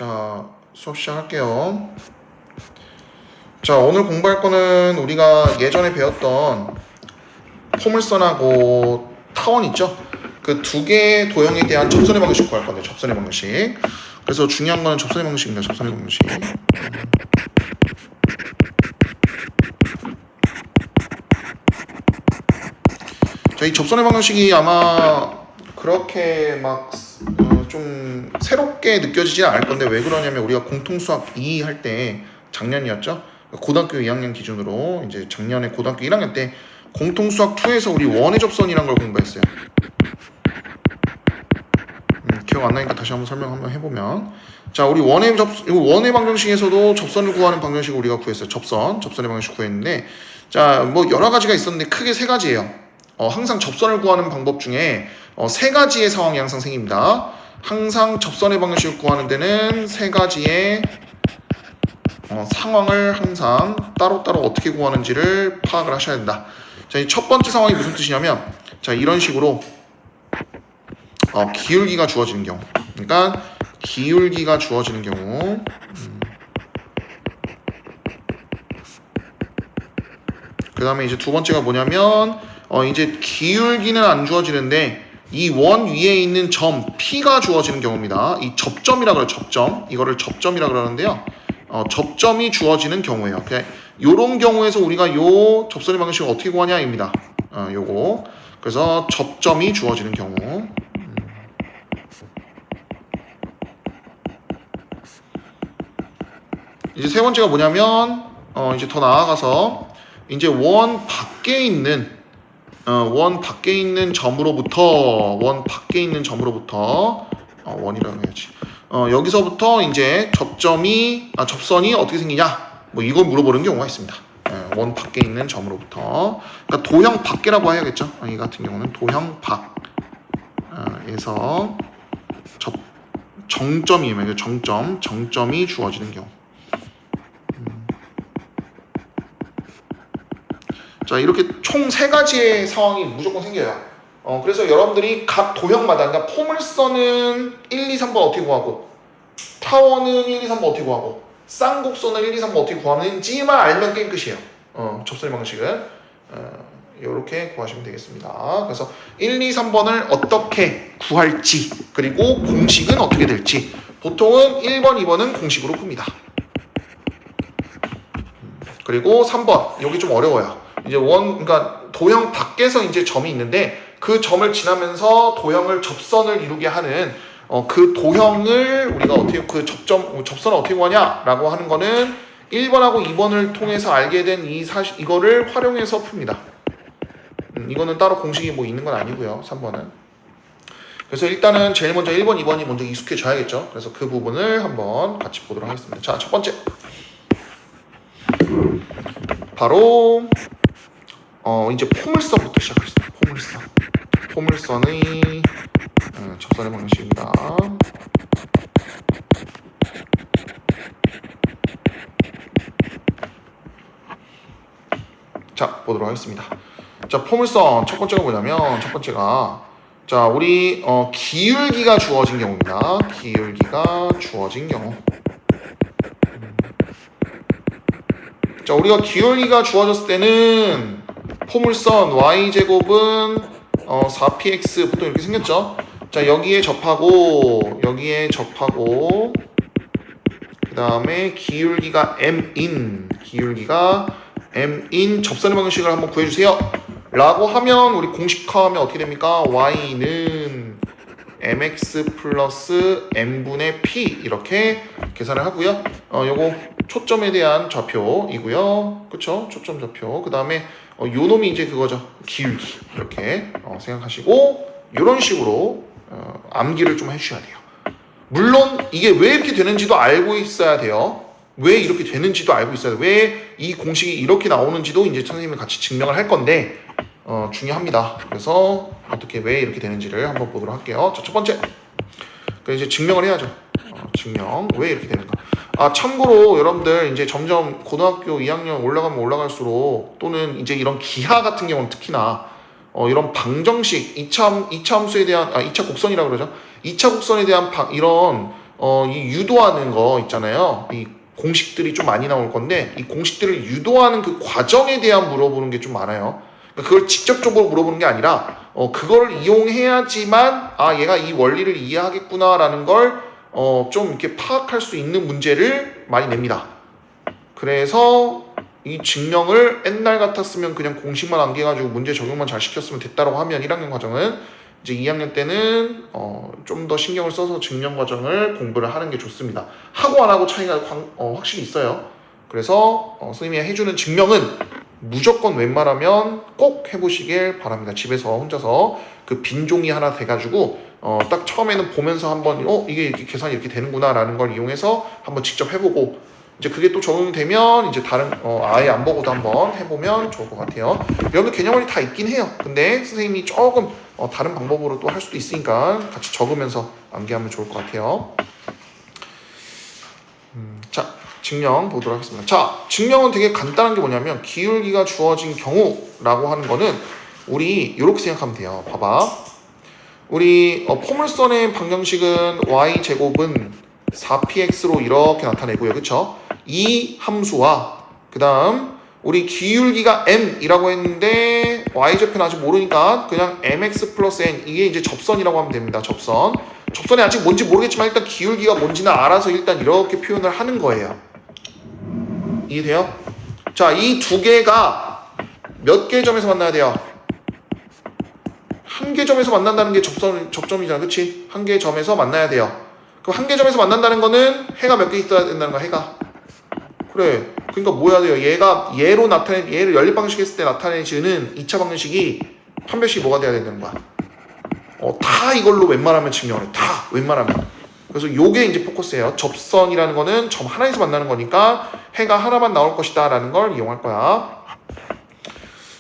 자, 수업 시작할게요. 자, 오늘 공부할 거는 우리가 예전에 배웠던 포물선하고 타원 있죠? 그 두 개의 도형에 대한 접선의 방식 구할 건데, 접선의 방식. 그래서 중요한 거는 접선의 방식입니다. 접선의 방식. 자, 이 접선의 방식이 아마 그렇게 막 좀 새롭게 느껴지진 않을 건데, 왜 그러냐면 우리가 공통수학 2 할 때 작년이었죠? 고등학교 2학년 기준으로 이제 작년에 고등학교 1학년 때 공통수학 2에서 우리 원의 접선이란 걸 공부했어요. 기억 안 나니까 다시 한번 설명 한번 해보면, 자, 우리 원의 방정식에서도 접선을 구하는 방정식을 우리가 구했어요. 접선의 방정식 구했는데, 자, 뭐 여러 가지가 있었는데 크게 세 가지예요. 항상 접선을 구하는 방법 중에 세 가지의 상황이 항상 생깁니다. 항상 접선의 방정식을 구하는 데는 세 가지의 상황을 항상 따로따로 어떻게 구하는지를 파악을 하셔야 된다. 자, 이 첫 번째 상황이 무슨 뜻이냐면, 자, 이런 식으로 기울기가 주어지는 경우, 그러니까 기울기가 주어지는 경우, 그 다음에 이제 두 번째가 뭐냐면 이제 기울기는 안 주어지는데 이 원 위에 있는 점 P가 주어지는 경우입니다. 이 접점이라 그래요. 접점. 이거를 접점이라 그러는데요. 접점이 주어지는 경우예요. 이런 경우에서 우리가 요 접선의 방식을 어떻게 구하냐입니다. 요거. 그래서 접점이 주어지는 경우. 이제 세 번째가 뭐냐면 이제 더 나아가서 이제 원 밖에 있는 점으로부터 원이라고 해야지. 여기서부터 이제 접선이 어떻게 생기냐? 뭐 이걸 물어보는 경우가 있습니다. 원 밖에 있는 점으로부터. 그러니까 도형 밖이라고 해야겠죠. 이 같은 경우는 도형 밖에서 정점이에요. 정점이 주어지는 경우. 자, 이렇게 총 세 가지의 상황이 무조건 생겨요. 그래서 여러분들이 각 도형마다, 그러니까 포물선은 1, 2, 3번 어떻게 구하고, 타원은 1, 2, 3번 어떻게 구하고, 쌍곡선은 1, 2, 3번 어떻게 구하는지만 알면 게임 끝이에요. 접선의 방식은 이렇게 구하시면 되겠습니다. 그래서 1, 2, 3번을 어떻게 구할지, 그리고 공식은 어떻게 될지, 보통은 1번, 2번은 공식으로 풉니다. 그리고 3번, 여기 좀 어려워요. 이제 그러니까 도형 밖에서 이제 점이 있는데 그 점을 지나면서 도형을 접선을 이루게 하는 그 도형을 우리가 어떻게 그 접선을 어떻게 구하냐라고 하는 거는 1번하고 2번을 통해서 알게 된 이거를 활용해서 풉니다. 이거는 따로 공식이 뭐 있는 건 아니고요. 3번은. 그래서 일단은 제일 먼저 1번, 2번이 먼저 익숙해져야겠죠. 그래서 그 부분을 한번 같이 보도록 하겠습니다. 자, 첫 번째. 바로 이제 포물선부터 시작하겠습니다. 포물선의 접선의 방식입니다. 자, 보도록 하겠습니다. 자, 포물선 첫 번째가 뭐냐면, 자, 우리 기울기가 주어진 경우입니다. 기울기가 주어진 경우. 자, 우리가 기울기가 주어졌을 때는 포물선 y제곱은 4px 보통 이렇게 생겼죠. 자, 여기에 접하고 그 다음에 기울기가 m인 접선의 방식을 한번 구해주세요 라고 하면 우리 공식화하면 어떻게 됩니까? y는 mx 플러스 m분의 p 이렇게 계산을 하고요. 요거 초점에 대한 좌표이고요. 그쵸? 초점 좌표. 그 다음에 요 놈이 이제 그거죠. 기울기. 이렇게 생각하시고 이런 식으로 암기를 좀 해주셔야 돼요. 물론 이게 왜 이렇게 되는지도 알고 있어야 돼요. 왜 이렇게 되는지도 알고 있어야 돼요. 왜 이 공식이 이렇게 나오는지도 이제 선생님이 같이 증명을 할 건데 중요합니다. 그래서 어떻게 왜 이렇게 되는지를 한번 보도록 할게요. 자, 첫 번째. 이제 증명을 해야죠. 증명. 왜 이렇게 되는가. 참고로 여러분들 이제 점점 고등학교 2학년 올라가면 올라갈수록 또는 이제 이런 기하 같은 경우는 특히나 이런 방정식 2차 함수에 대한 2차 곡선이라고 그러죠. 2차 곡선에 대한 이런 이 유도하는 거 있잖아요. 이 공식들이 좀 많이 나올 건데 이 공식들을 유도하는 그 과정에 대한 물어보는 게 좀 많아요. 그러니까 그걸 직접적으로 물어보는 게 아니라 그걸 이용해야지만 얘가 이 원리를 이해하겠구나라는 걸 좀 이렇게 파악할 수 있는 문제를 많이 냅니다. 그래서 이 증명을 옛날 같았으면 그냥 공식만 암기해가지고 문제 적용만 잘 시켰으면 됐다라고 하면 1학년 과정은 이제 2학년 때는 좀 더 신경을 써서 증명 과정을 공부를 하는 게 좋습니다. 하고 안 하고 차이가 확실히 있어요. 그래서 선생님이 해주는 증명은 무조건 웬만하면 꼭 해보시길 바랍니다. 집에서 혼자서 그 빈 종이 하나 돼가지고 딱 처음에는 보면서 한번 이게 이렇게 계산이 이렇게 되는구나 라는 걸 이용해서 한번 직접 해보고 이제 그게 또 적용이 되면 이제 다른 아예 안 보고도 한번 해보면 좋을 것 같아요. 여러분들 개념원리 다 있긴 해요. 근데 선생님이 조금 다른 방법으로 또 할 수도 있으니까 같이 적으면서 암기하면 좋을 것 같아요. 자, 증명 보도록 하겠습니다. 자, 증명은 되게 간단한 게 뭐냐면 기울기가 주어진 경우라고 하는 거는 우리 이렇게 생각하면 돼요. 봐봐. 우리 포물선의 방정식은 y제곱은 4px로 이렇게 나타내고요. 그쵸? 이 함수와 그 다음 우리 기울기가 m이라고 했는데 y좌표는 아직 모르니까 그냥 mx 플러스 n 이게 이제 접선이라고 하면 됩니다. 접선이 아직 뭔지 모르겠지만 일단 기울기가 뭔지는 알아서 일단 이렇게 표현을 하는 거예요. 이해돼요? 자, 이 두 개가 몇 개의 점에서 만나야 돼요? 한 개 점에서 만난다는 게 접점이잖아. 그치? 한 개 점에서 만나야 돼요. 그럼 한 개 점에서 만난다는 거는 해가 몇 개 있어야 된다는 거야. 해가. 그래. 그러니까 뭐 해야 돼요? 얘를 연립 방정식 했을 때 나타내지는 2차 방정식이 한 배씩 뭐가 돼야 된다는 거야. 다 이걸로 웬만하면 증명을 해. 다 웬만하면. 그래서 요게 이제 포커스예요. 접선이라는 거는 점 하나에서 만나는 거니까 해가 하나만 나올 것이다 라는 걸 이용할 거야.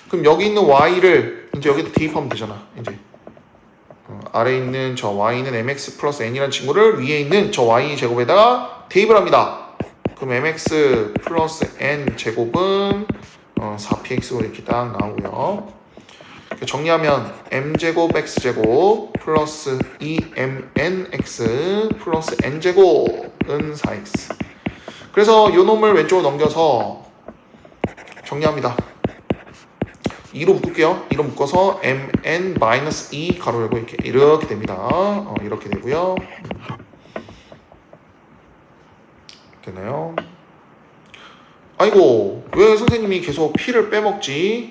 그럼 여기 있는 y를 이제 여기다 대입하면 되잖아. 이제 아래에 있는 저 y는 mx 플러스 n이라는 친구를 위에 있는 저 y 제곱에다가 대입을 합니다. 그럼 mx 플러스 n 제곱은 4px로 이렇게 딱 나오고요. 정리하면 m제곱 x제곱 플러스 2mnx 플러스 n제곱은 4x. 그래서 요 놈을 왼쪽으로 넘겨서 정리합니다. 2로 묶을게요. 2로 묶어서 mn-2 가로 열고 이렇게 됩니다. 이렇게 되고요. 되나요? 아이고, 왜 선생님이 계속 p를 빼먹지?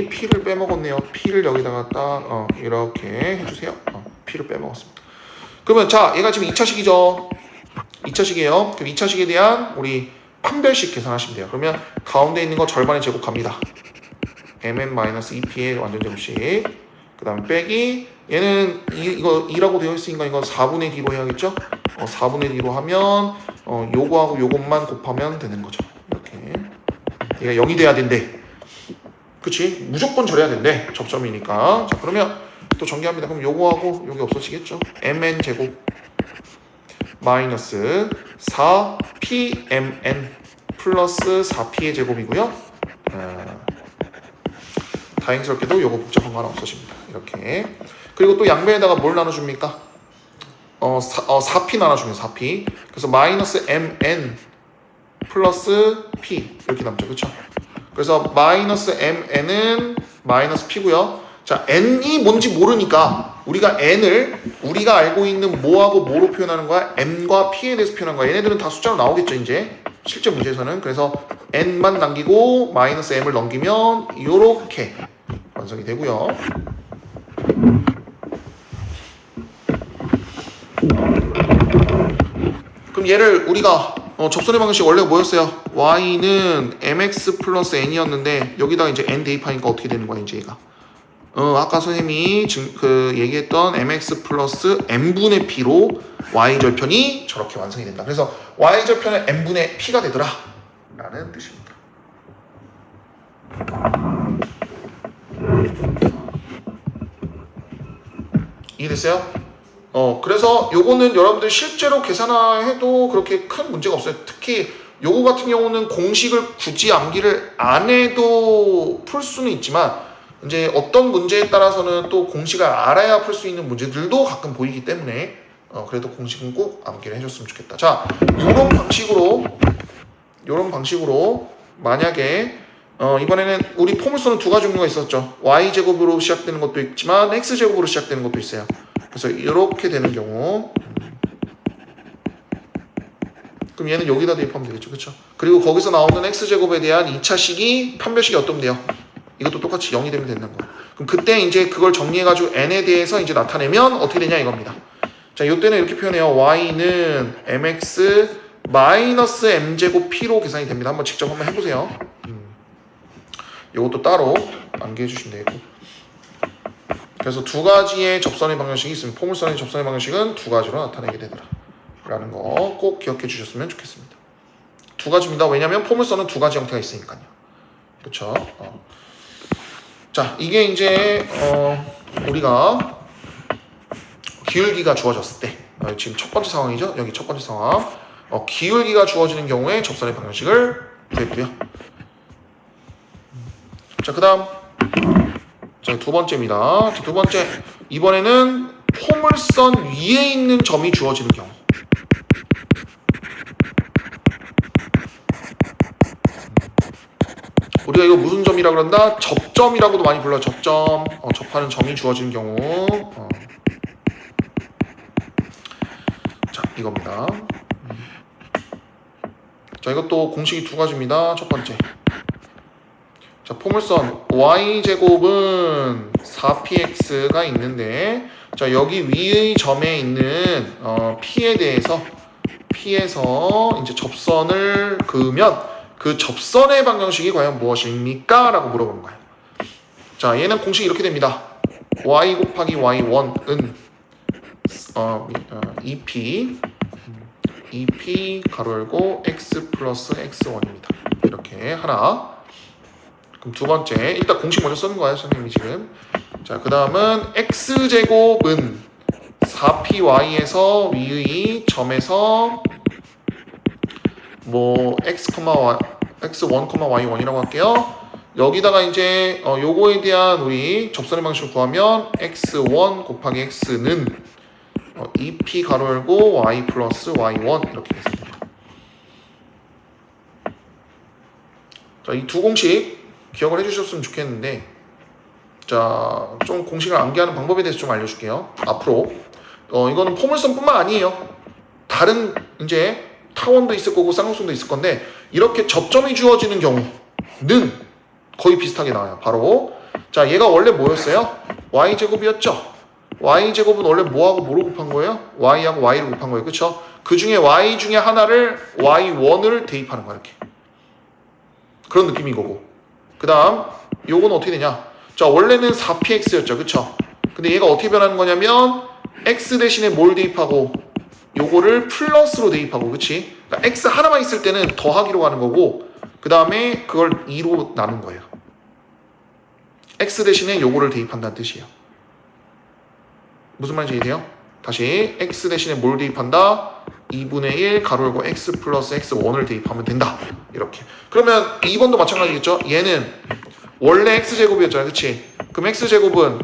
p를 빼먹었네요. p를 여기다가 딱 이렇게 해주세요. p를 빼먹었습니다. 그러면 자, 얘가 지금 2차식이죠. 2차식이에요. 그럼 2차식에 대한 우리 판별식 계산하시면 돼요. 그러면 가운데 있는 거 절반의 제곱 갑니다. mn-2p의 완전 제곱식. 그 다음에 빼기 얘는 이거 2라고 되어 있으니까 이건 4분의 d로 해야겠죠? 4분의 d로 하면 요거하고 요것만 곱하면 되는 거죠. 이렇게 얘가 0이 돼야 된대. 그치? 무조건 절해야 된대. 접점이니까. 자, 그러면 또 전개합니다. 그럼 요거하고 요게 없어지겠죠? mn 제곱 마이너스 4pmn 플러스 4p의 제곱이고요. 다행스럽게도 요거 복잡한 거 하나 없어집니다. 이렇게. 그리고 또 양변에다가 뭘 나눠줍니까? 4p 나눠주면 4p. 그래서 마이너스 mn 플러스 p 이렇게 남죠. 그쵸? 그래서 마이너스 mn은 마이너스 p고요. 자, n이 뭔지 모르니까 우리가 n을 우리가 알고 있는 뭐하고 뭐로 표현하는 거야? m과 p에 대해서 표현한 거야. 얘네들은 다 숫자로 나오겠죠, 이제. 실제 문제에서는. 그래서 n만 남기고 마이너스 m을 넘기면 이렇게 완성이 되고요. 그럼 얘를 우리가 접선의 방정식 원래 뭐였어요? y는 mx 플러스 n이었는데 여기다가 이제 n 대입하니까 어떻게 되는 거야 이제 얘가? 아까 선생님이 얘기했던 mx 플러스 n분의 p로 y절편이 저렇게 완성이 된다. 그래서 y절편은 n분의 p가 되더라 라는 뜻입니다. 이해됐어요? 그래서 요거는 여러분들 실제로 계산해도 그렇게 큰 문제가 없어요. 특히 요거 같은 경우는 공식을 굳이 암기를 안 해도 풀 수는 있지만 이제 어떤 문제에 따라서는 또 공식을 알아야 풀 수 있는 문제들도 가끔 보이기 때문에 그래도 공식은 꼭 암기를 해줬으면 좋겠다. 자, 요런 방식으로 만약에 이번에는 우리 포물선은 두 가지 종류가 있었죠. y제곱으로 시작되는 것도 있지만 x제곱으로 시작되는 것도 있어요. 그래서 이렇게 되는 경우 그럼 얘는 여기다 대입하면 되겠죠. 그렇죠? 그리고 거기서 나오는 x제곱에 대한 2차식이 판별식이 어떻게 돼요? 이것도 똑같이 0이 되면 된다는 거예요. 그럼 그때 이제 그걸 정리해가지고 n에 대해서 이제 나타내면 어떻게 되냐 이겁니다. 자, 이때는 이렇게 표현해요. y는 mx 마이너스 m제곱 p로 계산이 됩니다. 한번 직접 한번 해보세요. 이것도 따로 암기해 주시면 되고. 그래서 두 가지의 접선의 방정식이 있으면 포물선의 접선의 방정식은 두 가지로 나타내게 되더라 라는 거 꼭 기억해 주셨으면 좋겠습니다. 두 가지입니다. 왜냐하면 포물선은 두 가지 형태가 있으니까요. 그렇죠? 자, 이게 이제 우리가 기울기가 주어졌을 때 지금 첫 번째 상황이죠. 여기 첫 번째 상황 기울기가 주어지는 경우에 접선의 방정식을 구했고요. 자, 그 다음 두 번째입니다. 두 번째, 이번에는 포물선 위에 있는 점이 주어지는 경우. 우리가 이거 무슨 점이라 그런다? 접점이라고도 많이 불러요. 접점, 접하는 점이 주어지는 경우. 자, 이겁니다. 자, 이것도 공식이 두 가지입니다. 첫 번째. 자, 포물선 y제곱은 4px가 있는데, 자, 여기 위의 점에 있는 p에 대해서 p에서 이제 접선을 그으면 그 접선의 방정식이 과연 무엇입니까? 라고 물어보는 거예요. 자, 얘는 공식이 이렇게 됩니다. y 곱하기 y1은 2p 가로 열고 x 플러스 x1입니다. 이렇게 하나. 그럼 두 번째, 일단 공식 먼저 쓰는 거예요, 선생님이 지금. 자, 그 다음은 x제곱은 4py에서 위의 점에서 뭐 x1, y1이라고 할게요. 여기다가 이제 요거에 대한 우리 접선의 방식을 구하면 x1 곱하기 x는 2p 가로 열고 y 플러스 y1 이렇게 됐습니다. 자, 이 두 공식 기억을 해주셨으면 좋겠는데, 자, 좀 공식을 암기하는 방법에 대해서 좀 알려줄게요. 앞으로 이거는 포물선뿐만 아니에요. 다른 이제 타원도 있을 거고 쌍용선도 있을 건데, 이렇게 접점이 주어지는 경우는 거의 비슷하게 나와요. 바로 자, 얘가 원래 뭐였어요? y제곱이었죠. y제곱은 원래 뭐하고 뭐로 곱한 거예요? y하고 y를 곱한 거예요. 그쵸? 그 중에 y 중에 하나를 y1을 대입하는 거야. 이렇게 그런 느낌인 거고, 그 다음 요건 어떻게 되냐? 자, 원래는 4px였죠. 그쵸? 근데 얘가 어떻게 변하는 거냐면 x 대신에 뭘 대입하고 요거를 플러스로 대입하고, 그치? 그러니까 x 하나만 있을 때는 더하기로 가는 거고, 그 다음에 그걸 2로 나눈 거예요. x 대신에 요거를 대입한다는 뜻이에요. 무슨 말인지 이해돼요? 다시 x 대신에 뭘 대입한다? 2분의 1 가로 열고 x 플러스 x1을 대입하면 된다. 이렇게. 그러면 2번도 마찬가지겠죠? 얘는 원래 x제곱이었잖아요. 그치? 그럼 x제곱은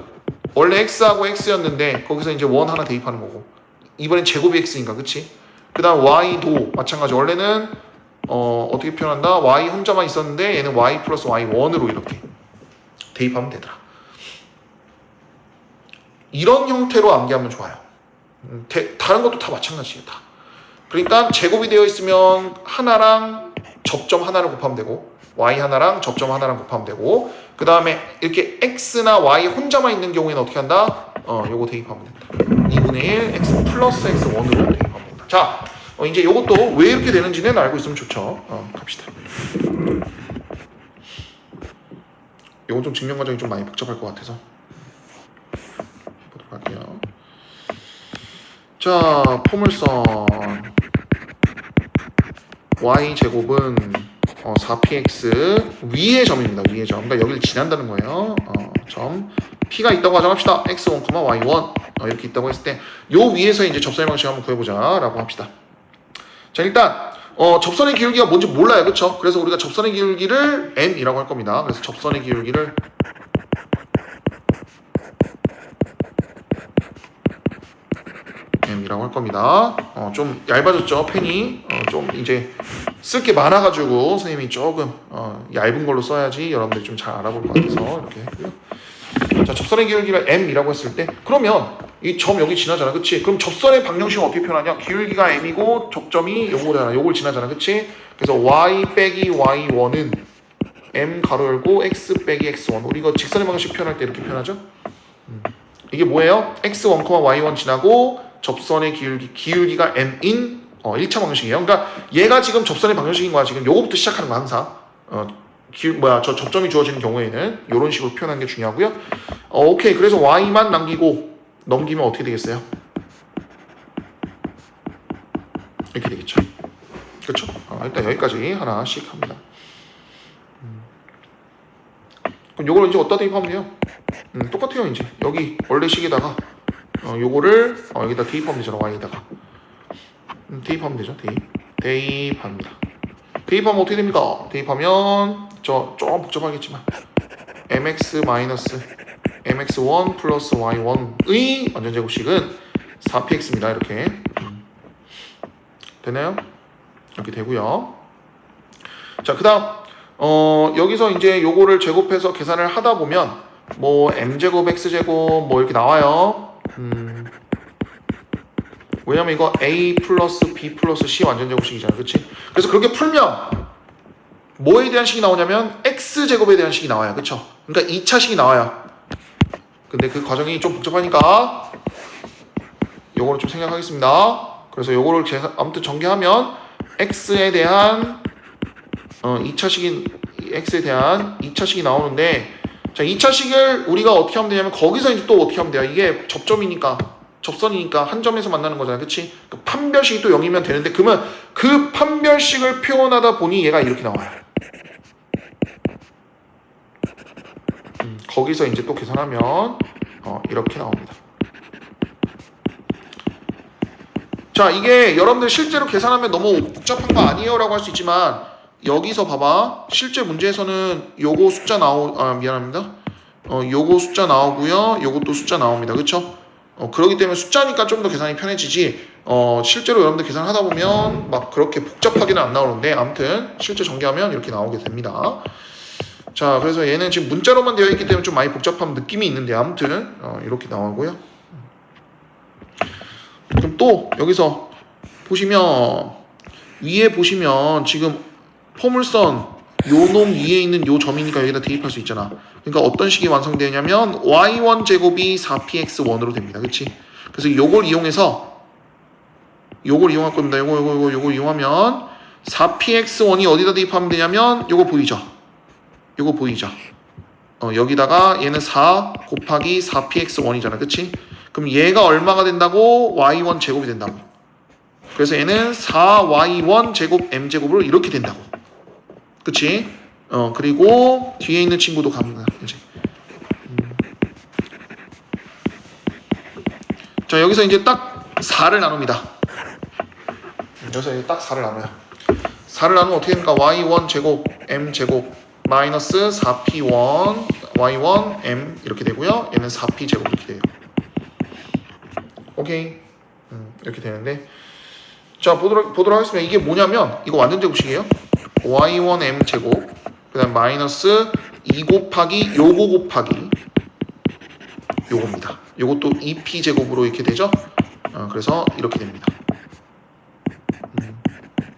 원래 x하고 x였는데 거기서 이제 1 하나 대입하는 거고, 이번엔 제곱이 x인가, 그치? 그 다음 y도 마찬가지. 원래는 어떻게 표현한다? y 혼자만 있었는데 얘는 y 플러스 y1으로 이렇게 대입하면 되더라. 이런 형태로 암기하면 좋아요. 다른 것도 다 마찬가지예요. 다. 그러니까 제곱이 되어 있으면 하나랑 접점 하나를 곱하면 되고, y 하나랑 접점 하나랑 곱하면 되고, 그 다음에 이렇게 x나 y 혼자만 있는 경우에는 어떻게 한다? 요거 대입하면 된다. 2분의 1 x 플러스 x1으로 대입하면 된다. 자, 이제 요것도 왜 이렇게 되는지는 알고 있으면 좋죠. 갑시다. 요건 좀 증명 과정이 좀 많이 복잡할 것 같아서 보도록 할게요. 자, 포물선 y제곱은 4px 위의 점입니다. 위의 점. 그러니까 여기를 지난다는 거예요. 점 p가 있다고 가정합시다. x1, y1 이렇게 있다고 했을 때 요 위에서 이제 접선의 방식 한번 구해보자 라고 합시다. 자, 일단 접선의 기울기가 뭔지 몰라요. 그쵸? 그래서 우리가 접선의 기울기를 m이라고 할 겁니다. 그래서 접선의 기울기를 이라고 할 겁니다. 좀 얇아졌죠 펜이. 좀 이제 쓸 게 많아가지고 선생님이 조금 얇은 걸로 써야지 여러분들이 좀 잘 알아볼 것 같아서 이렇게 했고요. 자, 접선의 기울기가 m이라고 했을 때 그러면 이 점 여기 지나잖아, 그치? 그럼 접선의 방정식은 어떻게 표현하냐? 기울기가 m이고 접점이 요거잖아, 요걸 지나잖아, 그치? 그래서 y 빼기 y1은 m 가로 열고 x 빼기 x1. 우리 이거 직선의 방정식 표현할 때 이렇게 표현하죠? 이게 뭐예요? x1, y1 지나고 접선의 기울기가 m인 1차 방정식이에요. 그러니까 얘가 지금 접선의 방정식인 거야. 지금 요거부터 시작하는 거야 항상. 저 접점이 주어지는 경우에는 이런 식으로 표현하는 게 중요하고요. 오케이. 그래서 y만 남기고 넘기면 어떻게 되겠어요? 이렇게 되겠죠. 그렇죠? 일단 여기까지 하나씩 합니다. 그럼 요걸 이제 어디다 대입하면 돼요? 똑같아요. 이제 여기 원래 식에다가 요거를 여기다 대입하면 되잖아. y에다가 대입하면 되죠. 대입합니다. 대입하면 어떻게 됩니까? 대입하면 좀 복잡하겠지만 mx-mx1 플러스 y1의 완전제곱식은 4px입니다. 이렇게 되나요? 이렇게 되고요. 자, 그 다음 여기서 이제 요거를 제곱해서 계산을 하다 보면 뭐 m제곱 x제곱 뭐 이렇게 나와요. 왜냐면 이거 a 플러스 b 플러스 c 완전제곱식이잖아, 그치? 그래서 그렇게 풀면 뭐에 대한 식이 나오냐면 x제곱에 대한 식이 나와요, 그쵸? 그러니까 2차식이 나와요. 근데 그 과정이 좀 복잡하니까 요거를 좀 생각하겠습니다. 그래서 요거를 아무튼 전개하면 x에 대한 2차식이 나오는데, 자, 2차식을 우리가 어떻게 하면 되냐면 거기서 이제 또 어떻게 하면 돼요? 이게 접선이니까 한 점에서 만나는 거잖아, 그치? 그 판별식이 또 0이면 되는데 그러면 그 판별식을 표현하다 보니 얘가 이렇게 나와요. 거기서 이제 또 계산하면 이렇게 나옵니다. 자, 이게 여러분들 실제로 계산하면 너무 복잡한 거 아니에요 라고 할 수 있지만 여기서 봐봐. 실제 문제에서는 요거 숫자 미안합니다. 요거 숫자 나오고요. 요것도 숫자 나옵니다. 그쵸? 그렇기 때문에 숫자니까 좀 더 계산이 편해지지 실제로 여러분들 계산하다 보면 막 그렇게 복잡하게는 안 나오는데 아무튼 실제 전개하면 이렇게 나오게 됩니다. 자, 그래서 얘는 지금 문자로만 되어 있기 때문에 좀 많이 복잡한 느낌이 있는데 아무튼 이렇게 나오고요. 그럼 또 여기서 보시면 위에 보시면 지금 포물선 요 놈 위에 있는 요 점이니까 여기다 대입할 수 있잖아. 그러니까 어떤 식이 완성되냐면 y1 제곱이 4px1으로 됩니다. 그치? 그래서 요걸 이용해서 요걸 이용할 겁니다. 요걸 이용하면 4px1이 어디다 대입하면 되냐면 요거 보이죠? 요거 보이죠? 여기다가 얘는 4 곱하기 4px1이잖아. 그치? 그럼 얘가 얼마가 된다고? y1 제곱이 된다고. 그래서 얘는 4y1 제곱 m제곱으로 이렇게 된다고. 그치? 그리고 뒤에 있는 친구도 갑니다. 이제. 자, 여기서 이제 딱 4를 나눕니다. 여기서 이제 딱 4를 나눠요. 4를 나누면 어떻게 됩니까? y1 제곱 m제곱 마이너스 4p1 y1 m 이렇게 되고요. 얘는 4p 제곱 이렇게 돼요. 오케이. 이렇게 되는데, 자, 보도록 하겠습니다. 이게 뭐냐면 이거 완전 제곱식이에요. y1 m 제곱 그 다음 마이너스 2 곱하기 요거 곱하기 요겁니다. 요것도 2p 제곱으로 이렇게 되죠. 그래서 이렇게 됩니다.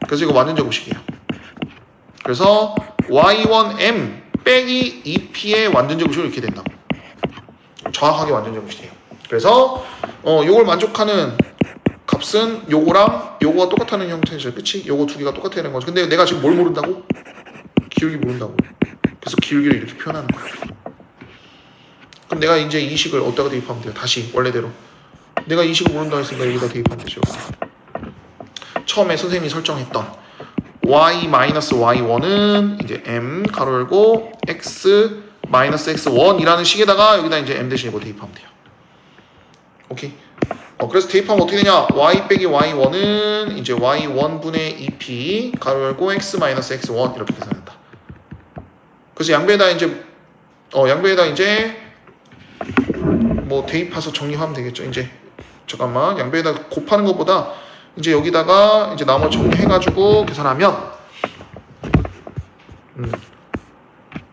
그래서 이거 완전 제곱식이에요. 그래서 y1 m 빼기 2p의 완전 제곱식으로 이렇게 된다고. 정확하게 완전 제곱식이에요. 그래서 요걸 만족하는 값은 요거랑 요거가 똑같다는 형태죠. 그치? 요거 두 개가 똑같다는 거죠. 근데 내가 지금 뭘 모른다고? 기울기 모른다고. 그래서 기울기를 이렇게 표현하는 거야. 그럼 내가 이제 이 식을 어디다가 대입하면 돼요? 다시 원래대로. 내가 이 식을 모른다고 했으니까 여기다 대입하면 되죠. 처음에 선생님이 설정했던 y-y1은 이제 m 가로 열고 x-x1이라는 식에다가 여기다 이제 m 대신 이거 대입하면 돼요. 오케이. 그래서 대입하면 어떻게 되냐? y 빼기 y1은 이제 y1분의 2p 가로 열고 x-x1 이렇게 계산한다. 그래서 양배에다 이제 뭐 대입해서 정리하면 되겠죠. 이제 잠깐만, 양변에다 곱하는 것보다 이제 여기다가 이제 나머지 정리해가지고 계산하면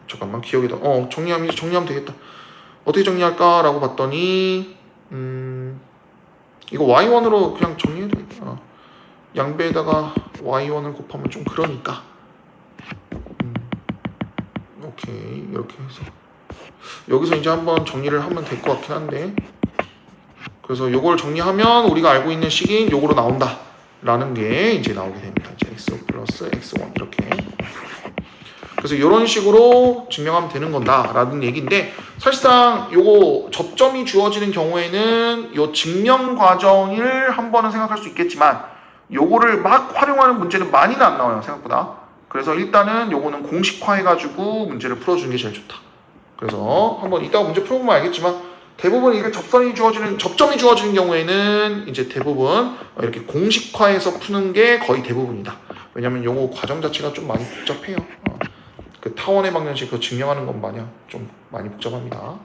잠깐만, 기억이다. 정리하면 되겠다. 어떻게 정리할까라고 봤더니 이거 y1으로 그냥 정리해도 되겠다. 양배에다가 y1을 곱하면 좀 그러니까 오케이, 이렇게 해서 여기서 이제 한번 정리를 하면 될 것 같긴 한데, 그래서 요걸 정리하면 우리가 알고 있는 식인 요거로 나온다 라는 게 이제 나오게 됩니다. 이제 x 플러스 x1 이렇게. 그래서 이런 식으로 증명하면 되는 건다 라는 얘기인데, 사실상 요거 접점이 주어지는 경우에는 요 증명 과정을 한 번은 생각할 수 있겠지만 요거를 막 활용하는 문제는 많이는 안 나와요, 생각보다. 그래서 일단은 요거는 공식화해가지고 문제를 풀어주는 게 제일 좋다. 그래서 한번 이따가 문제 풀어보면 알겠지만, 대부분 이게 접점이 주어지는 경우에는 이제 대부분 이렇게 공식화해서 푸는 게 거의 대부분이다. 왜냐면 요거 과정 자체가 좀 많이 복잡해요. 그 타원의 방정식 그거 증명하는 건 마냥 좀 많이 복잡합니다.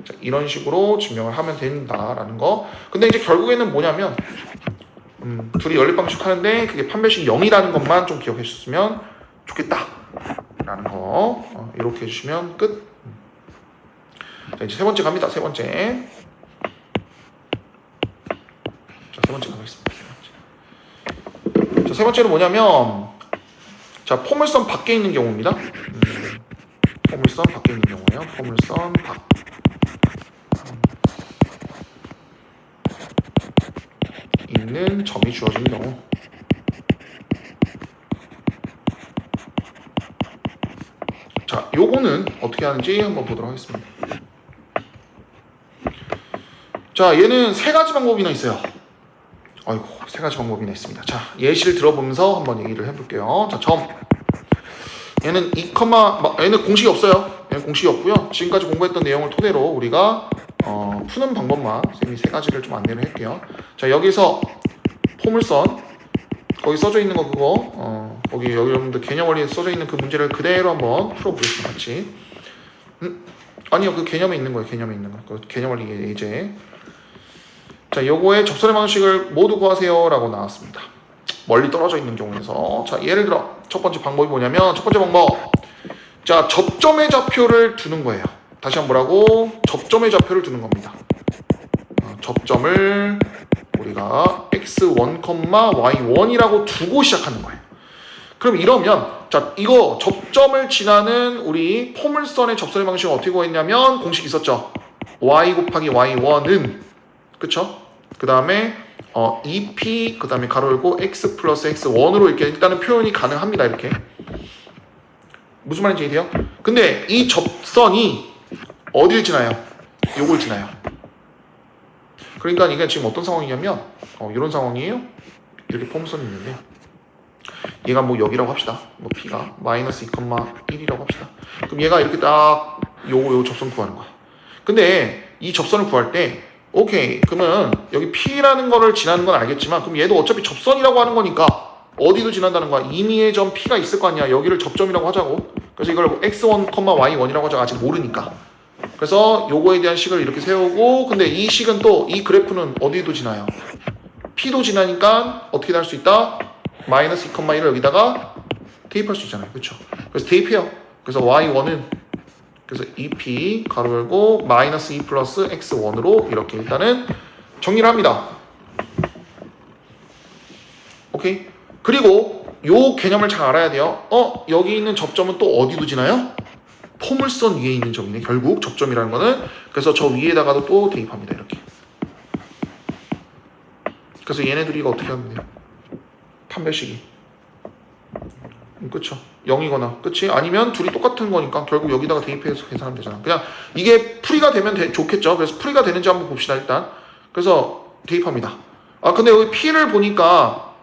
자, 이런 식으로 증명을 하면 된다라는 거. 근데 이제 결국에는 뭐냐면 둘이 연립 방식 하는데 그게 판별식 0이라는 것만 좀 기억해 주셨으면 좋겠다 라는 거. 이렇게 해주시면 끝. 자, 이제 세 번째 갑니다. 세 번째. 자, 세 번째 가겠습니다. 자, 세 번째는 뭐냐면, 자, 포물선 밖에 있는 경우입니다. 포물선 밖에 있는 경우예요. 포물선 밖. 있는 점이 주어진 경우. 자, 요거는 어떻게 하는지 한번 보도록 하겠습니다. 자, 얘는 세 가지 방법이나 있어요. 아이고, 세 가지 방법이나 있습니다. 자, 예시를 들어보면서 한번 얘기를 해볼게요. 자, 점. 얘는 얘는 공식이 없어요. 얘는 공식이 없고요. 지금까지 공부했던 내용을 토대로 우리가 푸는 방법만 쌤이 세 가지를 좀 안내를 할게요. 자, 여기서 포물선 거기 써져 있는 거 그거 거기 여기 여러분들 개념 원리에 써져 있는 그 문제를 그대로 한번 풀어보겠습니다. 같이. 아니요, 그 개념에 있는 거예요. 개념에 있는 거. 그 개념 원리 예제. 자, 요거의 접선의 방식을 모두 구하세요 라고 나왔습니다. 멀리 떨어져 있는 경우에서. 자, 예를 들어 첫 번째 방법이 뭐냐면, 첫 번째 방법, 자, 접점의 좌표를 두는 거예요. 다시 한번 뭐라고? 접점의 좌표를 두는 겁니다. 접점을 우리가 x1, y1이라고 두고 시작하는 거예요. 그럼 이러면, 자, 이거 접점을 지나는 우리 포물선의 접선의 방식은 어떻게 구했냐면 공식이 있었죠. y 곱하기 y1은, 그쵸? 그 다음에 2p, 그 다음에 가로 열고 x 플러스 x1으로 이렇게 일단은 표현이 가능합니다. 이렇게. 무슨 말인지 이해돼요? 근데 이 접선이 어디를 지나요? 요걸 지나요. 그러니까 이게 지금 어떤 상황이냐면 이런 상황이에요. 이렇게 포물선이 있는데 얘가 뭐 여기라고 합시다. 뭐 p가 마이너스 2,1이라고 합시다. 그럼 얘가 이렇게 딱 요 접선 구하는 거야. 근데 이 접선을 구할 때 오케이, 그러면 여기 P라는 거를 지나는 건 알겠지만, 그럼 얘도 어차피 접선이라고 하는 거니까 어디도 지난다는 거야. 임의의 점 P가 있을 거 아니야. 여기를 접점이라고 하자고. 그래서 이걸 x1, y1이라고 하자고. 아직 모르니까. 그래서 요거에 대한 식을 이렇게 세우고, 근데 이 식은 또 이 그래프는 어디도 지나요. P도 지나니까 어떻게 할 수 있다? 마이너스 2,1을 여기다가 대입할 수 있잖아요. 그렇죠? 그래서 대입해요. 그래서 y1은 그래서 2p 가로 열고 마이너스 2 플러스 x1으로 이렇게 일단은 정리를 합니다. 오케이? 그리고 요 개념을 잘 알아야 돼요. 여기 있는 접점은 또 어디도 지나요? 포물선 위에 있는 점이네. 결국 접점이라는 거는. 그래서 저 위에다가도 또 대입합니다. 이렇게. 그래서 얘네들이 이거 어떻게 하면 돼요? 판별식이. 그쵸? 0이거나, 그치? 아니면 둘이 똑같은 거니까 결국 여기다가 대입해서 계산하면 되잖아. 그냥 이게 풀이가 되면 좋겠죠. 그래서 풀이가 되는지 한번 봅시다, 일단. 그래서 대입합니다. 근데 여기 P를 보니까,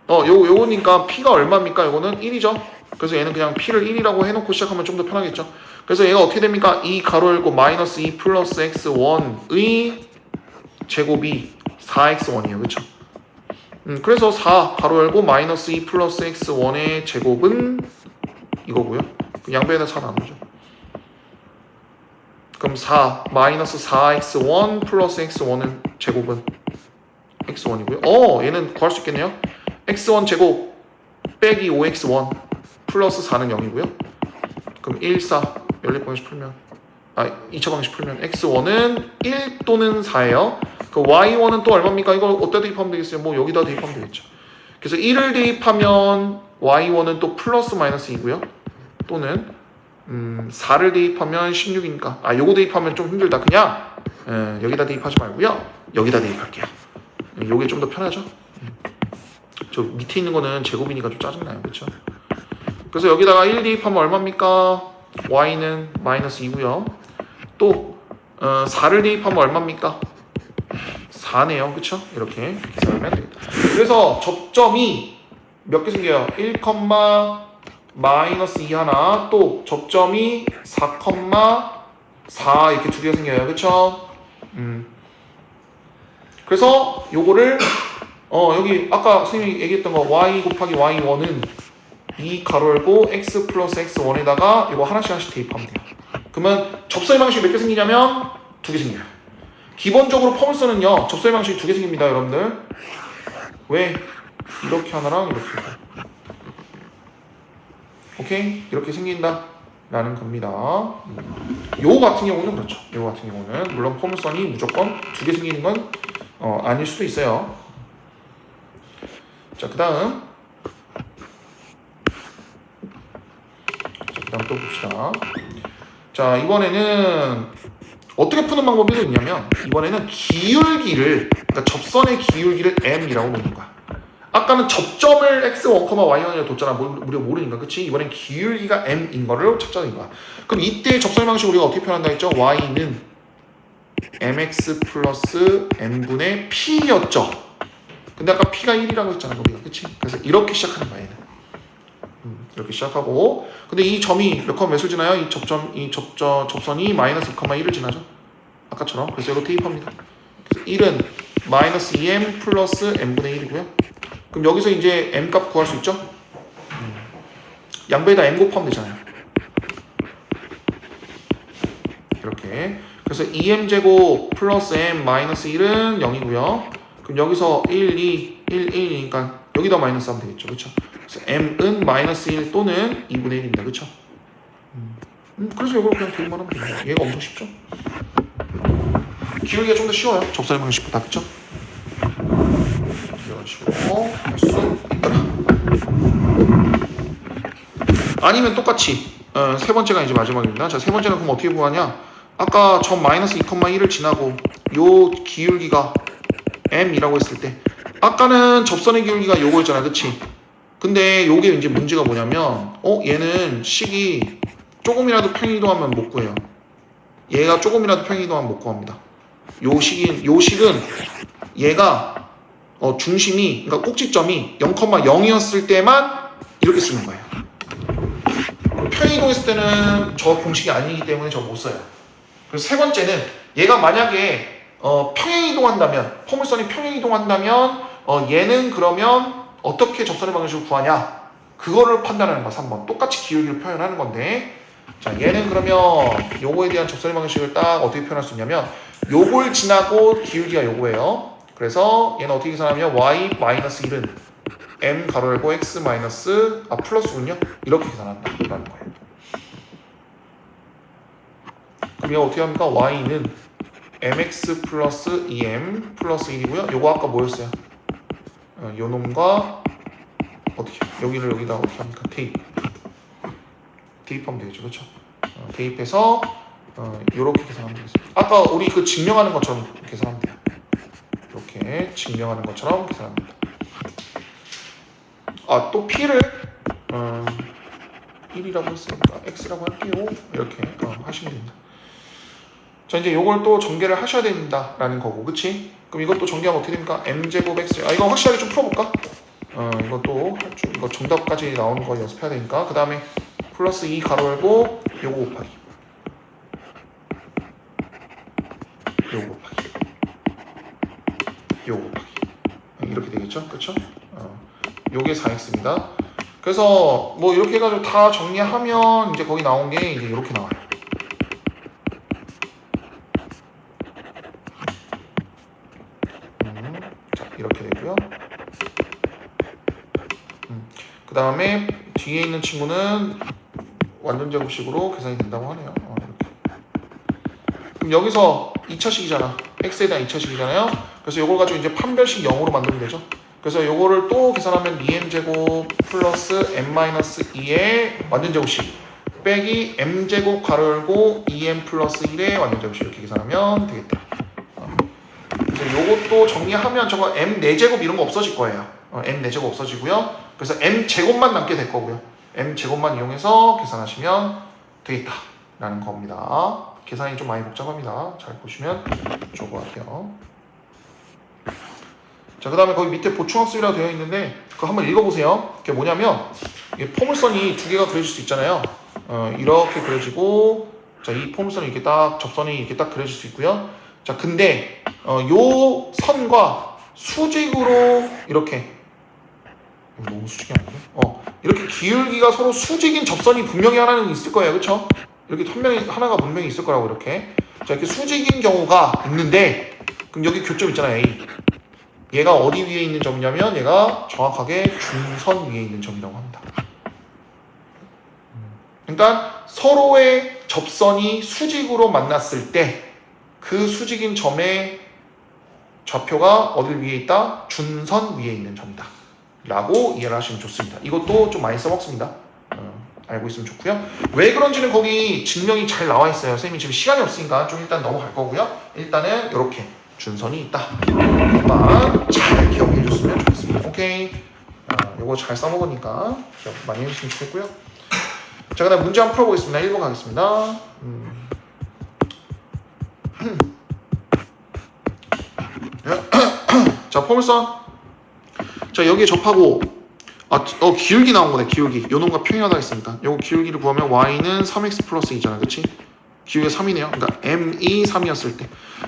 요거니까 P가 얼마입니까? 요거는 1이죠. 그래서 얘는 그냥 P를 1이라고 해놓고 시작하면 좀 더 편하겠죠. 그래서 얘가 어떻게 됩니까? 2 가로 열고 마이너스 2 플러스 x1의 제곱이 4x1이에요. 그쵸? 그래서 4 가로 열고 마이너스 2 플러스 x1의 제곱은 이거고요. 양변에다 4 나누죠. 그럼 4 마이너스 4x1 플러스 x1은 제곱은 x1이고요. 얘는 구할 수 있겠네요. x1 제곱 빼기 5x1 플러스 4는 0이고요. 그럼 1, 4 연립방식 풀면 2차 방식 풀면 x1은 1 또는 4예요. 그 y1은 또 얼마입니까? 이걸 어디다 대입하면 되겠어요? 뭐 여기다 대입하면 되겠죠. 그래서 1을 대입하면 y1은 또 플러스 마이너스 2고요. 또는 4를 대입하면 16이니까 요거 대입하면 좀 힘들다. 그냥 여기다 대입하지 말고요. 여기다 대입할게요. 요게 좀 더 편하죠? 저 밑에 있는 거는 제곱이니까 좀 짜증나요. 그렇죠? 그래서 여기다가 1 대입하면 얼마입니까? y는 마이너스 2고요. 또 4를 대입하면 얼마입니까? 4네요. 그쵸? 이렇게 계산하면 됩니다. 그래서 접점이 몇 개 생겨요? 1, 마이너스 2 하나, 또 접점이 4, 4 이렇게 두 개가 생겨요. 그쵸? 그래서 요거를 여기 아까 선생님이 얘기했던 거 y 곱하기 y1은 2 가로 열고 x 플러스 x1에다가 이거 하나씩 대입하면 돼요. 그러면 접선의 방식이 몇 개 생기냐면 두 개 생겨요. 기본적으로 포물선은요 접선의 방식이 두 개 생깁니다. 여러분들 왜? 이렇게 하나랑 이렇게 오케이? 이렇게 생긴다 라는 겁니다. 요 같은 경우는 그렇죠. 요 같은 경우는 물론 포물선이 무조건 두 개 생기는 건 아닐 수도 있어요. 자, 그 다음 또 봅시다. 자, 이번에는 어떻게 푸는 방법이 있냐면 이번에는 기울기를, 그러니까 접선의 기울기를 m이라고 놓는 거야. 아까는 접점을 x1, y1이라고 뒀잖아. 우리가 모르니까. 그치? 이번엔 기울기가 m인 거를 찾자는 거야. 그럼 이때 접선의 방식 우리가 어떻게 표현한다 했죠? y는 mx 플러스 m분의 p였죠. 근데 아까 p가 1이라고 했잖아. 우리가. 그치? 그래서 이렇게 시작하는 거야. 얘는. 이렇게 시작하고, 근데 이 점이 몇을 지나요? 이 접선이 마이너스 2,1을 지나죠? 아까처럼. 그래서 이거 대입합니다. 그래서 1은 마이너스 2m 플러스 m분의 1이고요. 그럼 여기서 이제 m 값 구할 수 있죠? 양배에다 m 곱하면 되잖아요. 이렇게. 그래서 2m 제곱 플러스 m 마이너스 1은 0이고요. 그럼 여기서 1, 2, 1, 1이니까 여기다 마이너스 하면 되겠죠. 그렇죠? 그래서 m은 마이너스 1 또는 2분의 1입니다. 그렇죠? 그래서 이걸 그냥 대입만 하면 됩니다. 얘가 엄청 쉽죠? 기울기가 좀 더 쉬워요. 접선의 방식보다. 그렇죠? 이런 식으로 할 수 있더라. 아니면 똑같이 세 번째가 이제 마지막입니다. 자, 세 번째는 그럼 어떻게 구하냐? 아까 점 마이너스 2,1을 지나고 요 기울기가 m이라고 했을 때 아까는 접선의 기울기가 요거였잖아. 그치? 근데 요게 이제 문제가 뭐냐면 얘는 식이 조금이라도 평행이동하면 못 구해요. 얘가 조금이라도 평행이동하면 못 구합니다. 요 식은 얘가 중심이, 그러니까 꼭지점이 0,0이었을 때만 이렇게 쓰는 거예요. 평행이동했을 때는 저 공식이 아니기 때문에 저 못 써요. 그래서 세 번째는 얘가 만약에 평행이동한다면, 포물선이 평행이동한다면 얘는 그러면 어떻게 접선의 방식을 구하냐? 그거를 판단하는 거야. 3번. 똑같이 기울기를 표현하는 건데, 자, 얘는 그러면 요거에 대한 접선의 방식을 딱 어떻게 표현할 수 있냐면 요걸 지나고 기울기가 요거예요. 그래서 얘는 어떻게 계산하면 y-1은 m 가로 열고 x 마이너스 플러스군요. 이렇게 계산한다라는 거예요. 그럼 얘가 어떻게 합니까? y는 mx 플러스 2m 플러스 1이고요. 요거 아까 뭐였어요? 요 놈과 어떻게 여기를 여기다 어떻게 합니까? 대입하면 되겠죠. 그렇죠? 대입해서 요렇게 계산하면 되겠습니다. 아까 우리 그 증명하는 것처럼 계산하면 돼요. 이렇게 증명하는 것처럼 계산합니다. 또 p를 1이라고 했으니까 x라고 할게요. 이렇게 하시면 됩니다. 자, 이제 요걸 또 전개를 하셔야 된다라는 거고, 그치? 그럼 이것도 전개하면 어떻게 됩니까? m제곱 x. 이거 확실하게 좀 풀어볼까? 이것도 이거 정답까지 나오는 거 연습해야 되니까. 그 다음에 플러스 2 가로 열고 요거 곱하기 요거 곱하기 이렇게 되겠죠? 그쵸? 요게 4x입니다. 그래서 뭐 이렇게 해가지고 다 정리하면 이제 거기 나온 게 이제 이렇게 나와요. 그 다음에 뒤에 있는 친구는 완전 제곱식으로 계산이 된다고 하네요. 이렇게. 그럼 여기서 2차식이잖아. x에 대한 2차식이잖아요. 그래서 이걸 가지고 이제 판별식 0으로 만들면 되죠. 그래서 이거를 또 계산하면 2m제곱 플러스 m-2의 완전 제곱식 빼기 m제곱 가로 열고 2m 플러스 1의 완전 제곱식 이렇게 계산하면 되겠다. 그래서 요것도 정리하면 저거 m 4제곱 이런 거 없어질 거예요. m 4제곱 없어지고요. 그래서 m 제곱만 남게 될 거고요. m 제곱만 이용해서 계산하시면 되겠다 라는 겁니다. 계산이 좀 많이 복잡합니다. 잘 보시면 좋을 것 같아요. 자, 그 다음에 거기 밑에 보충학습이라고 되어 있는데 그거 한번 읽어보세요. 그게 뭐냐면 이게 포물선이 두 개가 그려질 수 있잖아요. 이렇게 그려지고 자, 이 포물선이 이렇게 딱 접선이 이렇게 딱 그려질 수 있고요. 자, 근데 요 선과 수직으로 이렇게 너무 수직이 아니고 이렇게 기울기가 서로 수직인 접선이 분명히 하나는 있을 거예요. 그렇죠? 이렇게 하나가 분명히 있을 거라고 이렇게. 자, 이렇게 수직인 경우가 있는데 그럼 여기 교점 있잖아요. A. 얘가 어디 위에 있는 점이냐면 얘가 정확하게 중선 위에 있는 점이라고 합니다. 그러니까 서로의 접선이 수직으로 만났을 때 그 수직인 점의 좌표가 어딜 위에 있다? 준선 위에 있는 점이다 라고 이해를 하시면 좋습니다. 이것도 좀 많이 써먹습니다. 알고 있으면 좋고요. 왜 그런지는 거기 증명이 잘 나와 있어요. 선생님이 지금 시간이 없으니까 좀 일단 넘어갈 거고요. 일단은 이렇게 준선이 있다. 이것만 잘 기억해 줬으면 좋겠습니다. 오케이. 요거 잘 써먹으니까 기억 많이 해주시면 좋겠고요. 자, 그 다음 문제 한번 풀어보겠습니다. 1번 가겠습니다. 자, 포물선. 자, 여기에 접하고 기울기 나온 거네. 기울기. 요 놈과 평행하다 했으니까 요거 기울기를 구하면 y는 3x 플러스 2잖아. 그치? 기울기가 3이네요. 그러니까 m이 3이었을 때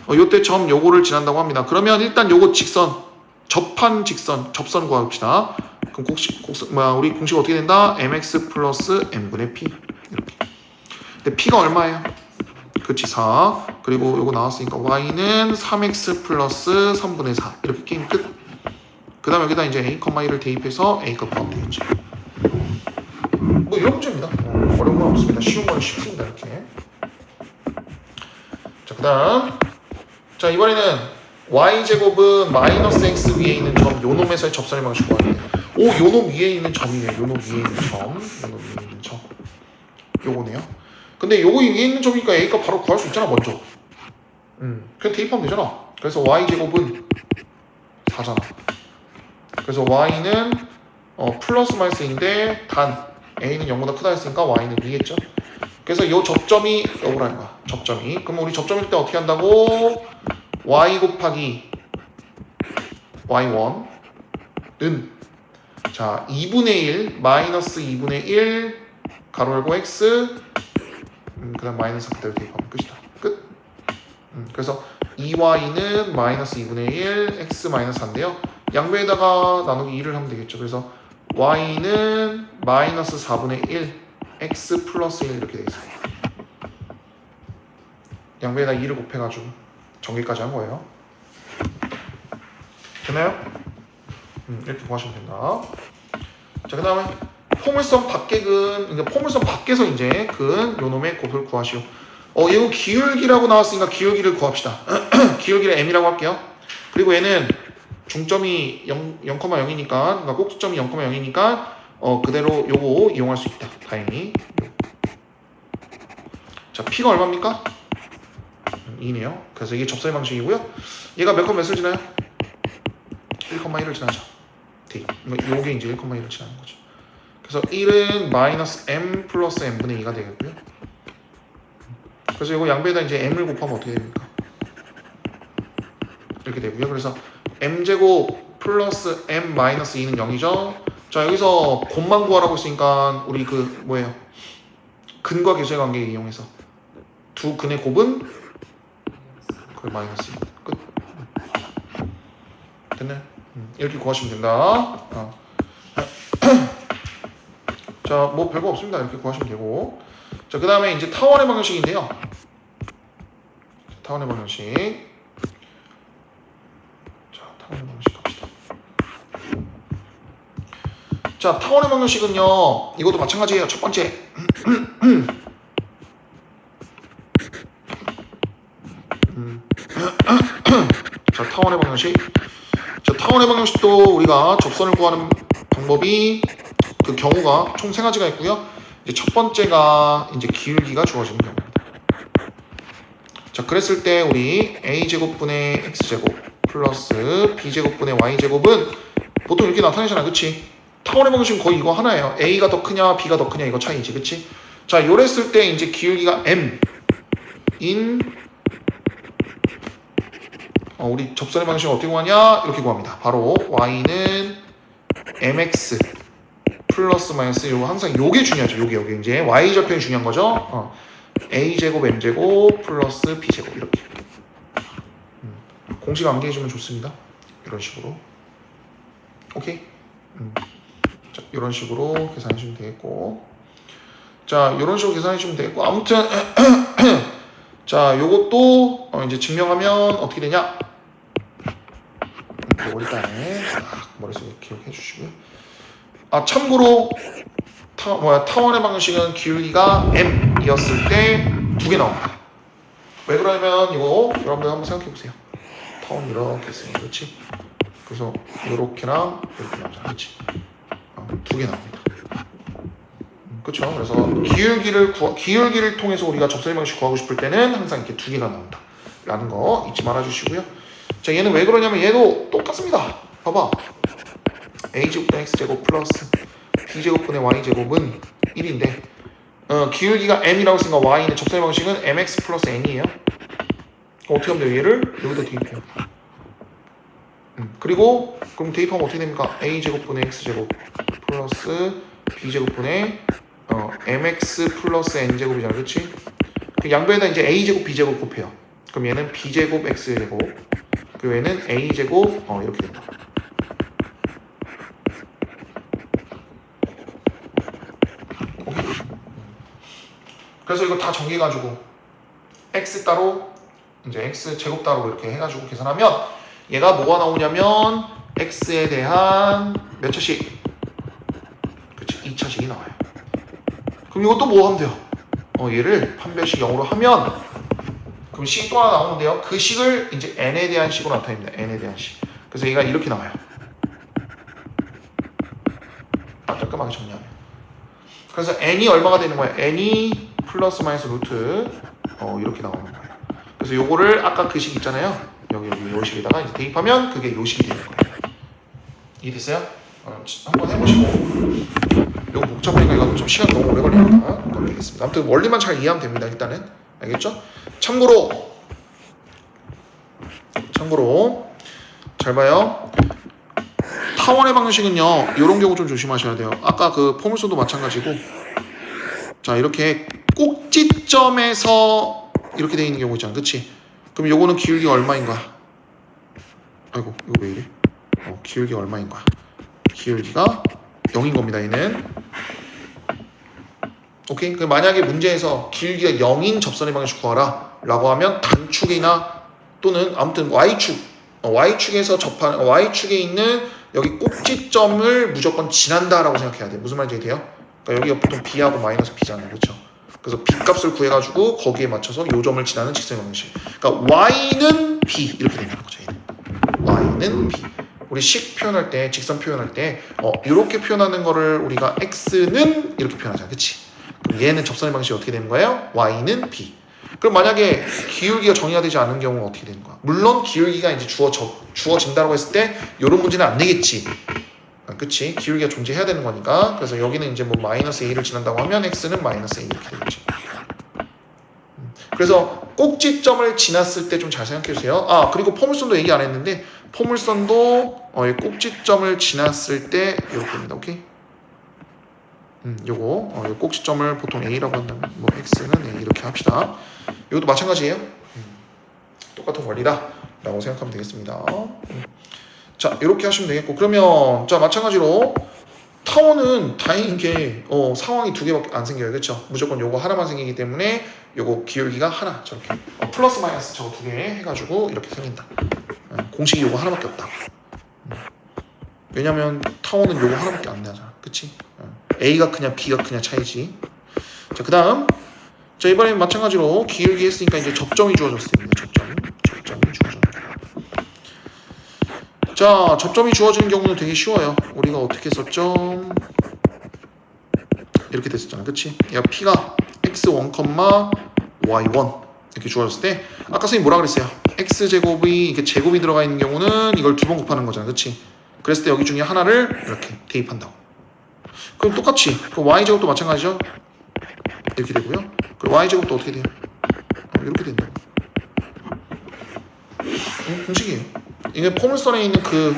요때 점 요거를 지난다고 합니다. 그러면 일단 요거 직선 접한 직선 접선 구합시다. 그럼 우리 공식 어떻게 된다? mx 플러스 m분의 p 이렇게. 근데 p가 얼마예요? 그치 4. 그리고 요거 나왔으니까 y는 3x 플러스 3분의 4 이렇게 게임 끝. 그 다음에 여기다 이제 a, 1을 대입해서 a값 구하면 되겠죠. 뭐 이런 문제입니다. 어려운 건 없습니다. 쉬운 건 쉽습니다. 이렇게. 자, 그 다음 자, 이번에는 y제곱은 마이너스 x 위에 있는 점 요놈에서의 접선의 방식 구하는데 요놈 위에 있는 점이네요. 요놈 위에 있는 점 요놈 위에 있는 점 요거네요. 근데 요거 위에 있는 점이니까 a값 바로 구할 수 있잖아. 먼저 그냥 대입하면 되잖아. 그래서 y제곱은 4잖아. 그래서 y는 플러스 마이너스 인데 단 a는 0보다 크다 했으니까 y는 2겠죠. 그래서 이 접점이 요거라는 거야. 접점이. 그럼 우리 접점일 때 어떻게 한다고? y 곱하기 y1는 자 2분의 1 마이너스 2분의 1 가로 열고 x 그 다음 마이너스 그대로 대입하면 끝이다. 끝. 그래서 2y는 마이너스 2분의 1 x 마이너스 4인데요. 양배에다가 나누기 2를 하면 되겠죠. 그래서 y는 마이너스 4분의 1 x 플러스 1 이렇게 되겠습니다. 양배에다 2를 곱해가지고 전개까지 한 거예요. 됐나요? 이렇게 구하시면 된다. 자, 그 다음에 포물선 밖의 포물선 밖에서 이제 요놈의 곱을 구하시오. 이거 기울기라고 나왔으니까 기울기를 구합시다. 기울기를 m이라고 할게요. 그리고 얘는 중점이 0,0이니까 그러니까 꼭지점이 0,0이니까 그대로 요거 이용할 수 있다. 다행히. 자, p가 얼마입니까? 2네요. 그래서 이게 접선의 방식이고요. 얘가 몇 컷 몇을 지나요? 1,1을 지나죠. 요게 이제 1,1을 지나는 거죠. 그래서 1은 마이너스 m 플러스 m분의 2가 되겠고요. 그래서 이거 양배에다 이제 m을 곱하면 어떻게 됩니까? 이렇게 되고요. 그래서 m제곱 플러스 m 마이너스 2는 0이죠. 자, 여기서 곱만 구하라고 했으니까 우리 뭐예요? 근과 계수의 관계 이용해서 두 근의 곱은 마이너스 2. 끝. 됐네. 이렇게 구하시면 된다. 자, 뭐 별거 없습니다. 이렇게 구하시면 되고. 자, 그 다음에 이제 타원의 방정식인데요. 타원의 방정식. 자, 타원의 방정식 갑시다. 자, 타원의 방정식은요, 이것도 마찬가지예요. 첫 번째. 자, 타원의 방정식. 자, 타원의 방정식도 우리가 접선을 구하는 방법이 그 경우가 총 세 가지가 있고요. 이제 첫 번째가 이제 기울기가 주어지는 경우입니다. 자, 그랬을 때 우리 a제곱분의 x제곱 플러스 b제곱분의 y제곱은 보통 이렇게 나타내잖아, 그치? 타원의 방정식은 거의 이거 하나예요. a가 더 크냐 b가 더 크냐 이거 차이지, 그치? 자, 요랬을 때 이제 기울기가 m 인 우리 접선의 방식을 어떻게 구하냐? 이렇게 구합니다. 바로 y는 mx 플러스 마이너스 요거 항상 요게 중요하죠. 요게 이제 y 절편이 중요한 거죠. a제곱 m제곱 플러스 b제곱 이렇게 공식 암기해주면 좋습니다. 이런 식으로 오케이. 자, 이런 식으로 계산해주면 되겠고, 자, 이런 식으로 계산해주면 되겠고, 아무튼 자, 요것도 이제 증명하면 어떻게 되냐? 요거 일단 머릿속에 기억해 주시고요. 아, 참고로 타원의 방정식은 기울기가 m이었을 때 두 개 나옵니다. 왜 그러냐면 이거 여러분들 한번 생각해 보세요. 타원 이렇게 쓰면 그렇지? 그래서 이렇게랑 이렇게 나오잖아, 그렇지? 두 개 나옵니다. 그렇죠? 그래서 기울기를 통해서 우리가 접선의 방식 구하고 싶을 때는 항상 이렇게 두 개가 나온다 라는 거 잊지 말아 주시고요. 자, 얘는 왜 그러냐면 얘도 똑같습니다. 봐봐, a제곱분의 x제곱 플러스 b제곱분의 y제곱은 1인데 기울기가 m이라고 했으니까 y는 접선의 방식은 mx 플러스 n이에요. 어떻게 하면 돼요? 얘를 여기다 대입해요. 그리고 그럼 대입하면 어떻게 됩니까? a제곱분의 x제곱 플러스 b제곱분의 mx 플러스 n제곱이잖아, 그렇지? 그 양변에다 이제 a제곱 b제곱 곱해요. 그럼 얘는 b제곱 x제곱, 그리고 얘는 a제곱 이렇게 된다. 그래서 이거 다 정리해가지고 x 따로 이제 x 제곱 따로 이렇게 해가지고 계산하면 얘가 뭐가 나오냐면 x에 대한 몇 차식? 그치, 2차식이 나와요. 그럼 이것도 뭐 하면 돼요? 얘를 판별식 0으로 하면 그럼 식이 또 하나 나오는데요. 그 식을 이제 n에 대한 식으로 나타냅니다. n에 대한 식. 그래서 얘가 이렇게 나와요. 깔끔하게 정리하면. 그래서 n이 얼마가 되는 거야? n이 플러스 마이너스 루트 이렇게 나오는 거예요. 그래서 요거를 아까 그 식 있잖아요. 여기 요 식에다가 이제 대입하면 그게 요 식이 되는 거예요. 이해됐어요? 한번 해보시고. 요거 복잡하니까 이거 좀 시간 너무 오래 걸리니까 넘기겠습니다. 아무튼 원리만 잘 이해하면 됩니다. 일단은 알겠죠? 참고로 잘 봐요. 타원의 방정식은요, 이런 경우 좀 조심하셔야 돼요. 아까 그 포물선도 마찬가지고, 자, 이렇게 꼭지점에서 이렇게 돼 있는 경우 있잖아, 그치? 그럼 요거는 기울기가 얼마인 거야? 아이고, 이거 왜 이래? 기울기가 얼마인 거야? 기울기가 0인 겁니다, 얘는. 오케이? 그 만약에 문제에서 기울기가 0인 접선의 방정식 구하라 라고 하면 단축이나 또는 아무튼 Y축에서 접하는 Y축에 있는 여기 꼭지점을 무조건 지난다 라고 생각해야 돼. 무슨 말인지 돼요? 그러니까 여기가 보통 B하고 마이너스 B잖아요, 그렇죠? 그래서 B 값을 구해가지고 거기에 맞춰서 요 점을 지나는 직선의 방정식. 그러니까 Y는 B 이렇게 된다는 거죠. 얘는. Y는 B. 우리 식 표현할 때, 직선 표현할 때 이렇게 표현하는 거를 우리가 X는 이렇게 표현하잖아, 그치? 그럼 얘는 접선의 방식이 어떻게 되는 거예요? Y는 B. 그럼 만약에 기울기가 정의가 되지 않은 경우는 어떻게 되는 거야? 물론 기울기가 이제 주어진다고 했을 때 이런 문제는 안 되겠지. 그치? 기울기가 존재해야 되는 거니까. 그래서 여기는 이제 뭐 마이너스 A를 지난다고 하면 X는 마이너스 A 이렇게 되겠지. 그래서 꼭지점을 지났을 때 좀 잘 생각해 주세요. 아, 그리고 포물선도 얘기 안 했는데 포물선도 꼭지점을 지났을 때 이렇게 됩니다. 오케이? 요거 꼭지점을 보통 A라고 한다면 뭐 X는 A 이렇게 합시다. 이것도 마찬가지예요. 똑같은 원리다 라고 생각하면 되겠습니다. 자, 이렇게 하시면 되겠고, 그러면 자, 마찬가지로 타원은 다행인 게 상황이 두 개밖에 안 생겨요, 그렇죠? 무조건 요거 하나만 생기기 때문에 요거 기울기가 하나 저렇게 플러스 마이너스 저거 두 개 해가지고 이렇게 생긴다. 공식이 요거 하나밖에 없다. 왜냐면 타원은 요거 하나밖에 안 나잖아. 그치? A가 크냐 B가 크냐 차이지. 자, 그 다음 자, 이번엔 마찬가지로 기울기 했으니까 이제 접점이 주어졌습니다. 접점이 주어졌네. 자, 접점이 주어지는 경우는 되게 쉬워요. 우리가 어떻게 썼죠? 이렇게 됐었잖아, 그치? 야, P가 x1, y1 이렇게 주어졌을 때 아까 선생님 뭐라 그랬어요? x제곱이 이게 제곱이 들어가 있는 경우는 이걸 두 번 곱하는 거잖아, 그치? 그랬을 때 여기 중에 하나를 이렇게 대입한다고. 그럼 똑같이 그 y제곱도 마찬가지죠? 이렇게 되고요. 그리고 y제곱도 어떻게 돼요? 이렇게 된다고. 공식이에요. 이게 포물선에 있는 그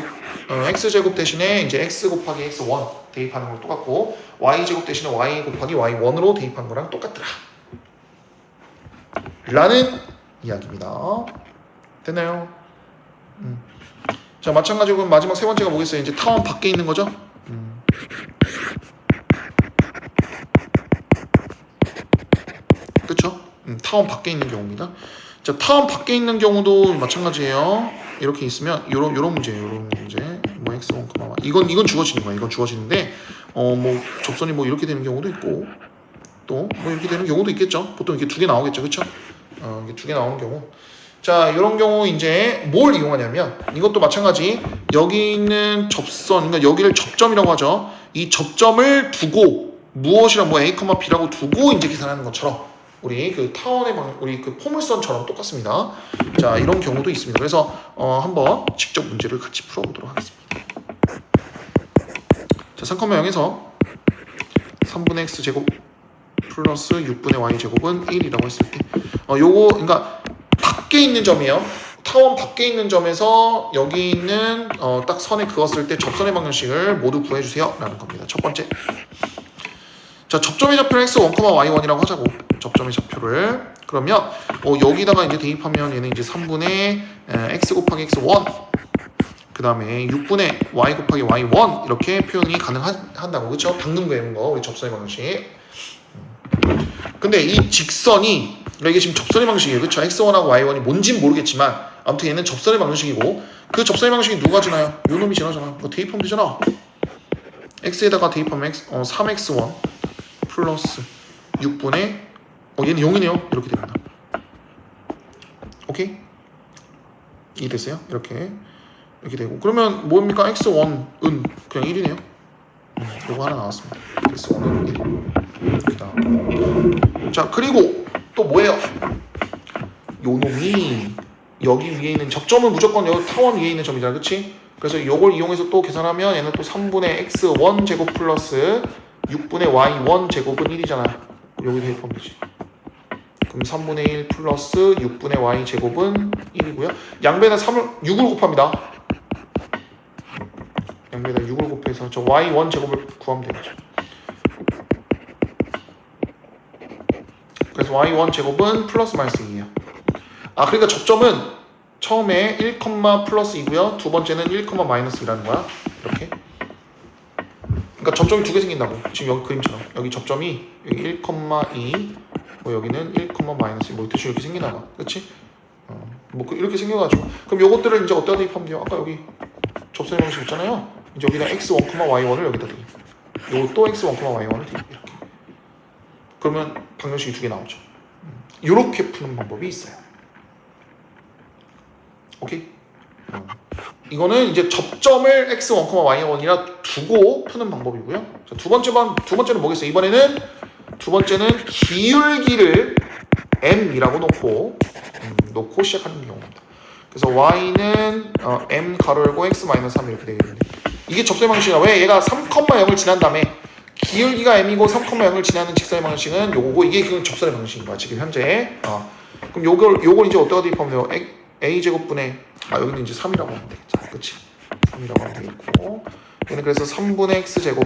x제곱 대신에 이제 x 곱하기 x1 대입하는 거랑 똑같고 y제곱 대신에 y 곱하기 y1으로 대입하는 거랑 똑같더라 라는 이야기입니다. 됐나요? 자, 마찬가지로 마지막 세 번째가 뭐겠어요? 이제 타원 밖에 있는 거죠? 그쵸? 타원 밖에 있는 경우입니다. 자, 타원 밖에 있는 경우도 마찬가지예요. 이렇게 있으면 요런 문제예요. 요런 문제. 뭐 x1, 이건 주어지는 거야. 이건 주어지는데 뭐 접선이 뭐 이렇게 되는 경우도 있고 또 뭐 이렇게 되는 경우도 있겠죠. 보통 이렇게 두 개 나오겠죠. 그쵸? 이게 두 개 나오는 경우. 자, 이런 경우 이제 뭘 이용하냐면 이것도 마찬가지. 여기 있는 접선, 그러니까 여기를 접점이라고 하죠. 이 접점을 두고 무엇이랑 뭐 a, b라고 두고 이제 계산하는 것처럼 우리 그 타원의 우리 그 포물선처럼 똑같습니다. 자, 이런 경우도 있습니다. 그래서 한번 직접 문제를 같이 풀어보도록 하겠습니다. 자, 3,0에서 3분의 x제곱 플러스 6분의 y제곱은 1이라고 했을 때 요거 그러니까 밖에 있는 점이에요. 타원 밖에 있는 점에서 여기 있는 딱 선에 그었을 때 접선의 방정식을 모두 구해주세요 라는 겁니다. 첫 번째, 자, 접점의 좌표를 x1, y1이라고 하자고. 접점의 좌표를. 그러면 여기다가 이제 대입하면 얘는 이제 3분의 x 곱하기 x1 그 다음에 6분의 y 곱하기 y1 이렇게 표현이 가능한다고. 그쵸? 방금 그린 거 우리 접선의 방정식. 근데 이 직선이 그러니까 이게 지금 접선의 방식이에요. 그쵸? x1하고 y1이 뭔진 모르겠지만 아무튼 얘는 접선의 방식이고 그 접선의 방식이 누가 지나요? 요 놈이 지나잖아. 이거 대입하면 되잖아. x에다가 대입하면 3x1 플러스 6분의 얘는 0이네요. 이렇게 됩니다. 오케이? 이해됐어요? 이렇게 되고 그러면 뭡니까? x1은 그냥 1이네요. 요거 하나 나왔습니다. x1은 1. 그 다음 자, 그리고 또 뭐예요? 요 놈이 여기 위에 있는 접점은 무조건 여기 타원 위에 있는 점이잖아, 그치? 그래서 요걸 이용해서 또 계산하면 얘는 또 3분의 x1 제곱 플러스 6분의 y1 제곱은 1이잖아. 여기 대입하면 되지. 그럼 3분의 1 플러스 6분의 y 제곱은 1이고요. 양배에다 6을 곱합니다. 양배에다 6을 곱해서 저 y1 제곱을 구하면 되겠죠. 그래서 y1 제곱은 플러스 마이너스 2예요. 그러니까 접점은 처음에 1, 플러스 2고요. 두 번째는 1, 마이너스 2라는 거야. 이렇게. 그러니까 접점이 두 개 생긴다고. 지금 여기 그림처럼. 여기 접점이 여기 1, 2, 뭐 여기는 1, 마이너스 2, 뭐 대충 이렇게 생기나 봐. 그치? 뭐 이렇게 생겨가지고. 그럼 요것들을 이제 어디다 대입하면 돼요? 아까 여기 접선의 방식 있잖아요. 이제 여기다 x1, y1을 여기다 대입. 요것도 x1, y1을 대입. 이렇게. 그러면 방정식이 두 개 나오죠. 요렇게 푸는 방법이 있어요. 오케이? 이거는 이제 접점을 x1, y1이라 두고 푸는 방법이고요. 자, 두 번째는 뭐겠어요? 이번에는 두 번째는 기울기를 m이라고 놓고 시작하는 경우입니다. 그래서 y는 m 가로 열고 x 마이너스 3 이렇게 되겠는데 이게 접선의 방식이야. 왜? 얘가 3,0을 지난 다음에 기울기가 m이고 3,0을 지나는 직선의 방식은 요거고 이게 그 접선의 방식인 거야 지금 현재. 그럼 요걸 이제 어디다 대입하면 돼요? a 제곱분의 여기는 이제 3이라고 하면 되겠죠. 그치? 3이라고 하면 되겠고 얘는 그래서 3분의 x 제곱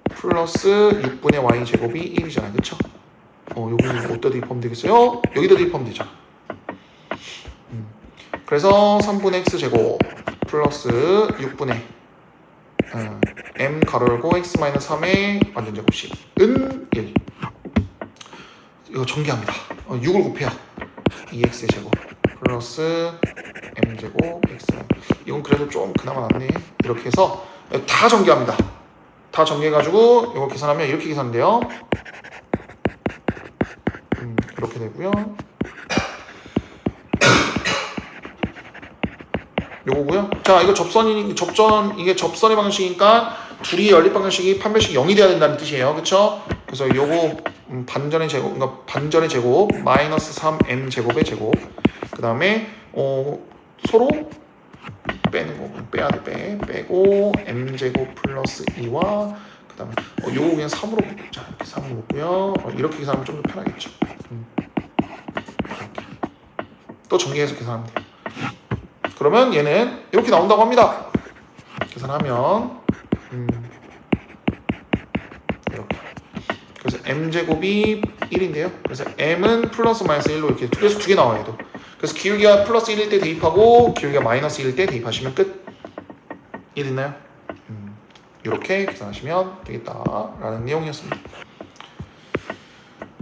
플러스 6분의 y 제곱이 1이잖아요. 그쵸? 여기는 어디다 대입하면 되겠어요? 여기다 대입하면 되죠. 그래서 3분의 x 제곱 플러스 6분의 m 가로 열고 x 마이너스 3의 완전 제곱식은 1. 이거 전개합니다. 6을 곱해요. 2x의 제곱 플러스 m 제곱 x. 이건 그래도 좀 그나마 낫네. 이렇게 해서 다 전개합니다. 다 정리해가지고 이거 계산하면 이렇게 계산돼요. 이렇게 되고요. 요거고요. 자, 이거 이게 접선의 방식이니까 둘이 연립 방식이 판별식이 0이 돼야 된다는 뜻이에요. 그쵸? 그래서 요거 반전의 제곱, 그러니까 반전의 제곱 마이너스 3m 제곱의 제곱. 그 다음에 서로 빼는 거 빼야 돼. 빼고 m 제곱 플러스 2와 그 다음에 요거 그냥 3으로 자 이렇게 3으로 놓고요. 이렇게 계산하면 좀 더 편하겠죠. 이렇게. 또 정리해서 계산하면 돼요. 그러면 얘는 이렇게 나온다고 합니다. 계산하면 이렇게. 그래서 m제곱이 1인데요. 그래서 m은 플러스 마이너스 1로 이렇게 그래서 두 개 나와요. 얘도. 그래서 기울기가 플러스 1일 때 대입하고 기울기가 마이너스 1일 때 대입하시면 끝. 이해됐나요? 이렇게 계산하시면 되겠다라는 내용이었습니다.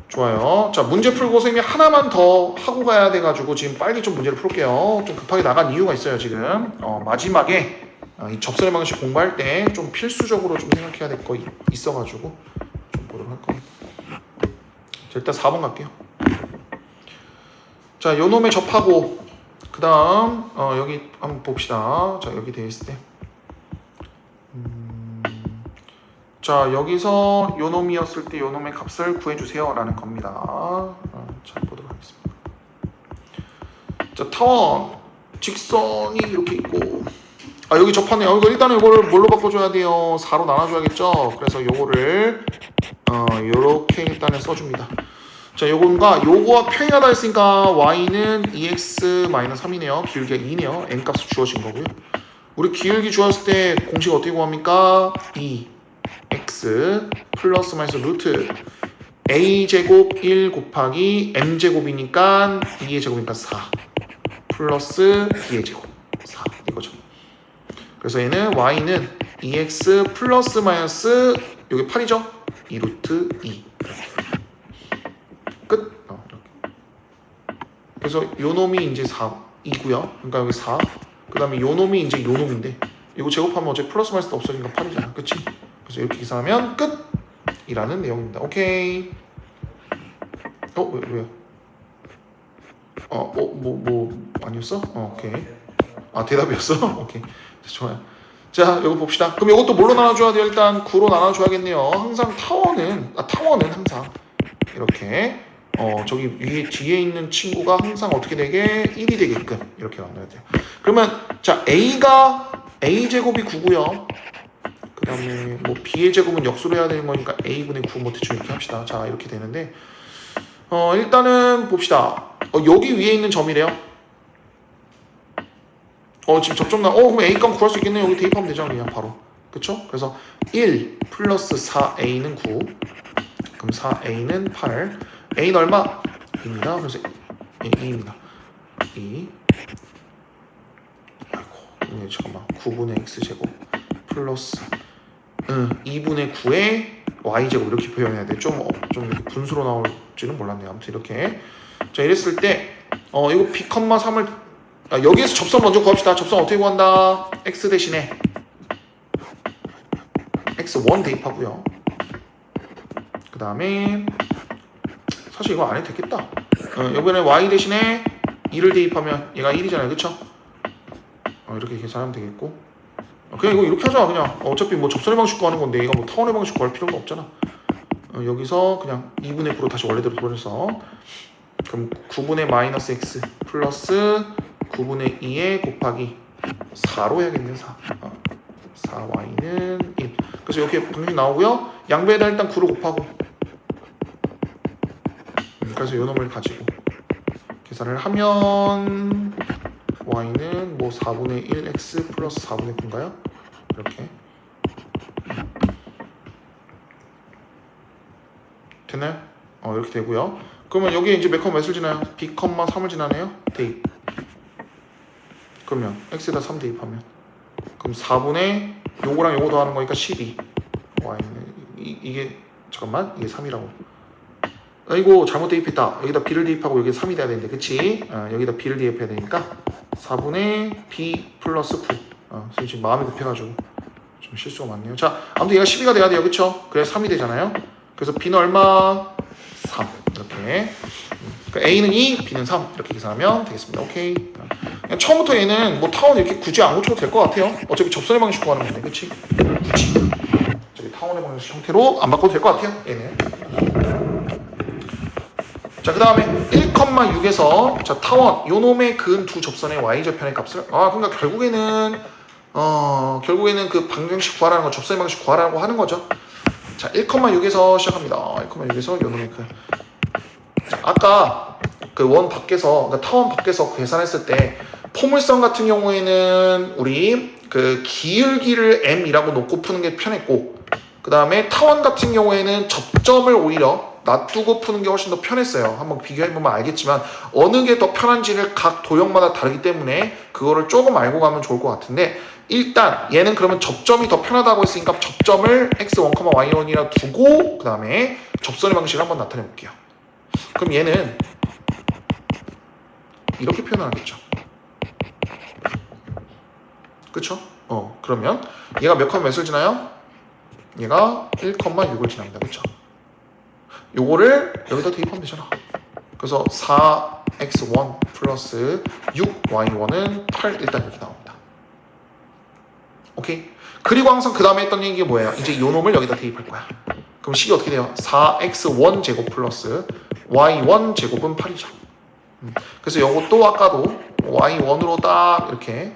좋아요. 자, 문제 풀고 선생님이 하나만 더 하고 가야 돼가지고 지금 빨리 좀 문제를 풀게요. 좀 급하게 나간 이유가 있어요. 지금 마지막에 이 접선의 방식 공부할 때 좀 필수적으로 좀 생각해야 될 거 있어가지고 좀 보도록 할 겁니다. 자, 일단 4번 갈게요. 자, 요 놈에 접하고 그 다음 여기 한번 봅시다. 자, 여기 되어 있을 때 자, 여기서 요 놈이었을 때 요 놈의 값을 구해주세요 라는 겁니다. 자, 보도록 하겠습니다. 자, 타원 직선이 이렇게 있고 여기 접하네요. 이거 일단은 이거를 뭘로 바꿔줘야 돼요? 4로 나눠줘야겠죠? 그래서 요거를 요렇게 일단은 써줍니다. 자, 요거와 평행하다 했으니까 y는 2x-3이네요. 기울기가 2네요. n 값을 주어진 거고요. 우리 기울기 주었을 때 공식 어떻게 구합니까? 2x 플러스 마이너스 루트 a제곱 1 곱하기 m제곱이니까 2의 제곱이니까 4 플러스 2의 제곱 4 이거죠. 그래서 얘는 y는 2x 플러스 마이너스 여기 8이죠? 2 루트 2 끝. 그래서 요 놈이 이제 4이고요. 그러니까 여기 4. 그 다음에 요 놈이 이제 요 놈인데 이거 제곱하면 어차피 플러스 마이너스 없어지니까 8이잖아. 그치? 그래서 이렇게 계산하면 끝! 이라는 내용입니다. 오케이. 왜요? 아니었어? 오케이. 대답이었어? 오케이. 좋아요. 자, 이거 봅시다. 그럼 이것도 뭘로 나눠줘야 돼요? 일단 9로 나눠줘야겠네요. 항상 타원은 항상 이렇게 저기 위에 뒤에 있는 친구가 항상 어떻게 되게 1이 되게끔 이렇게 나눠야 돼요. 그러면 자, a제곱이 9고요. 그 다음에 b의 제곱은 역수로 해야 되는 거니까 a분의 9 대충 이렇게 합시다. 자, 이렇게 되는데 일단은 봅시다. 여기 위에 있는 점이래요. 지금 접점 그럼 a 값 구할 수 있겠네요. 여기 대입하면 되잖아요. 그냥 바로. 그쵸? 그래서 1 플러스 4a는 9 그럼 4a는 8 a는 얼마? 2입니다. 그래서 2입니다. 2 아이고 잠깐만 9분의 x제곱 플러스 2분의 9의 y제곱 이렇게 표현해야 돼. 좀 이렇게 분수로 나올지는 몰랐네요. 아무튼 이렇게 자 이랬을 때 이거 b, 3을 여기에서 접선 먼저 구합시다. 접선 어떻게 구한다? x 대신에 x1 대입하고요. 그 다음에 사실 이거 안 해도 되겠다. 이번에 y 대신에 2를 대입하면 얘가 1이잖아요. 그쵸? 이렇게 계산하면 되겠고 그냥 이거 이렇게 하자. 그냥 어차피 접선의 방식 구하는 건데 얘가 타원의 방식 구할 필요가 없잖아. 여기서 그냥 2분의 9로 다시 원래대로 돌려서 그럼 9분의 마이너스 x 플러스 9분의 2에 곱하기 4로 해야겠네. 4y는 1 그래서 이렇게 방식 나오고요. 양배에다 일단 9를 곱하고 그래서 요 놈을 가지고 계산을 하면 y는 4분의 1x 플러스 4분의 9인가요? 이렇게 됐나요? 이렇게 되고요. 그러면 여기에 이제 몇을 지나요? b, 3을 지나네요. 대입. 그러면 x에다 3 대입하면 그럼 4분의 요거랑 요거 더하는 거니까 12 y는 이게 잠깐만 이게 3이라고 이거 잘못 대입했다. 여기다 b를 대입하고 여기 3이 돼야 되는데 그치? 여기다 b를 대입해야 되니까 4분의 b 플러스 9 지금 마음이 급해가지고 좀 실수가 많네요. 자, 아무튼 얘가 12가 돼야 돼요. 그쵸? 그래서 3이 되잖아요. 그래서 B는 얼마? 3. 이렇게. 그러니까 A는 2, B는 3. 이렇게 계산하면 되겠습니다. 오케이. 그냥 처음부터 얘는 뭐 타원 이렇게 굳이 안 고쳐도 될 것 같아요. 어차피 접선의 방식 구하는 건데, 그치? 굳이. 저기 타원의 방식 형태로 안 바꿔도 될 것 같아요. 얘는. 자, 그 다음에 1,6에서 자 타원 요 놈의 근 두 접선의 y절편의 값을 그러니까 결국에는 그 방정식 구하라는 거 접선의 방식 구하라고 하는 거죠. 자, 1,6에서 시작합니다. 1,6에서 요 놈의 그 아까 그 원 밖에서 그러니까 타원 밖에서 계산했을 때 포물선 같은 경우에는 우리 그 기울기를 m이라고 놓고 푸는 게 편했고, 그 다음에 타원 같은 경우에는 접점을 오히려 놔두고 푸는 게 훨씬 더 편했어요. 한번 비교해보면 알겠지만 어느 게 더 편한지를 각 도형마다 다르기 때문에 그거를 조금 알고 가면 좋을 것 같은데, 일단 얘는 그러면 접점이 더 편하다고 했으니까 접점을 x1, y1이라 두고 그 다음에 접선의 방식을 한번 나타내 볼게요. 그럼 얘는 이렇게 표현하겠죠. 그쵸? 그러면 얘가 몇 컴마 몇을 지나요? 얘가 1,6을 지납니다. 그쵸? 요거를 여기다 대입하면 되잖아. 그래서 4x1 플러스 6y1은 8 일단 이렇게 나옵니다. 오케이? 그리고 항상 그 다음에 했던 얘기 뭐예요? 이제 요 놈을 여기다 대입할 거야. 그럼 식이 어떻게 돼요? 4x1 제곱 플러스 y1 제곱은 8이죠. 그래서 요것도 아까도 y1으로 딱 이렇게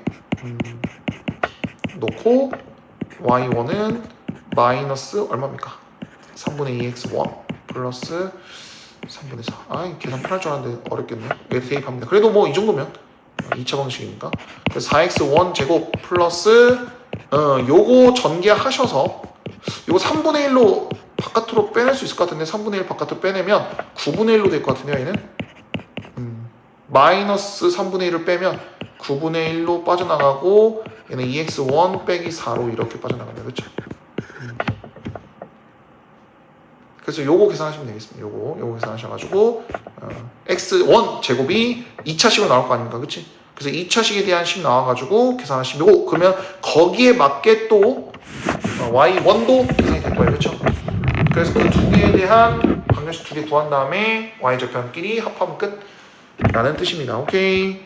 놓고 y1은 마이너스 얼마입니까? 3분의 2x1 플러스 3분의 4. 계산 편할 줄 알았는데 어렵겠네. 여기 대입합니다. 그래도 뭐 이 정도면 2차 방식이니까. 그래서 4x1 제곱 플러스 요거 전개하셔서 요거 3분의 1로 바깥으로 빼낼 수 있을 것 같은데 3분의 1 바깥으로 빼내면 9분의 1로 될 것 같은데요. 얘는 마이너스 3분의 1을 빼면 9분의 1로 빠져나가고 얘는 2x1 빼기 4로 이렇게 빠져나갑니다. 그렇죠? 그래서 요거 계산하시면 되겠습니다. 요거 계산하셔가지고 x1 제곱이 2차식으로 나올 거 아닙니까? 그치? 그래서 2차식에 대한 식 나와가지고 계산하시면 요거 그러면 거기에 맞게 또 y1도 계산이 될 거예요. 그렇죠? 그래서 그 두 개에 대한 방정식 두 개 구한 다음에 y절편끼리 합하면 끝 라는 뜻입니다. 오케이.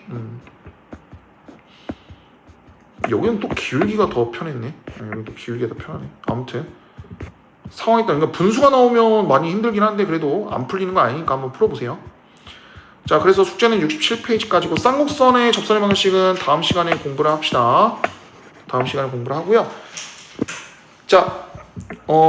여기는 또 기울기가 더 편했네. 여기도 기울기가 더 편하네. 아무튼 상황에 따라 그러니까 분수가 나오면 많이 힘들긴 한데 그래도 안 풀리는 거 아니니까 한번 풀어보세요. 자, 그래서 숙제는 67페이지까지고 쌍곡선의 접선의 방식은 다음 시간에 공부를 합시다. 다음 시간에 공부를 하고요. 자,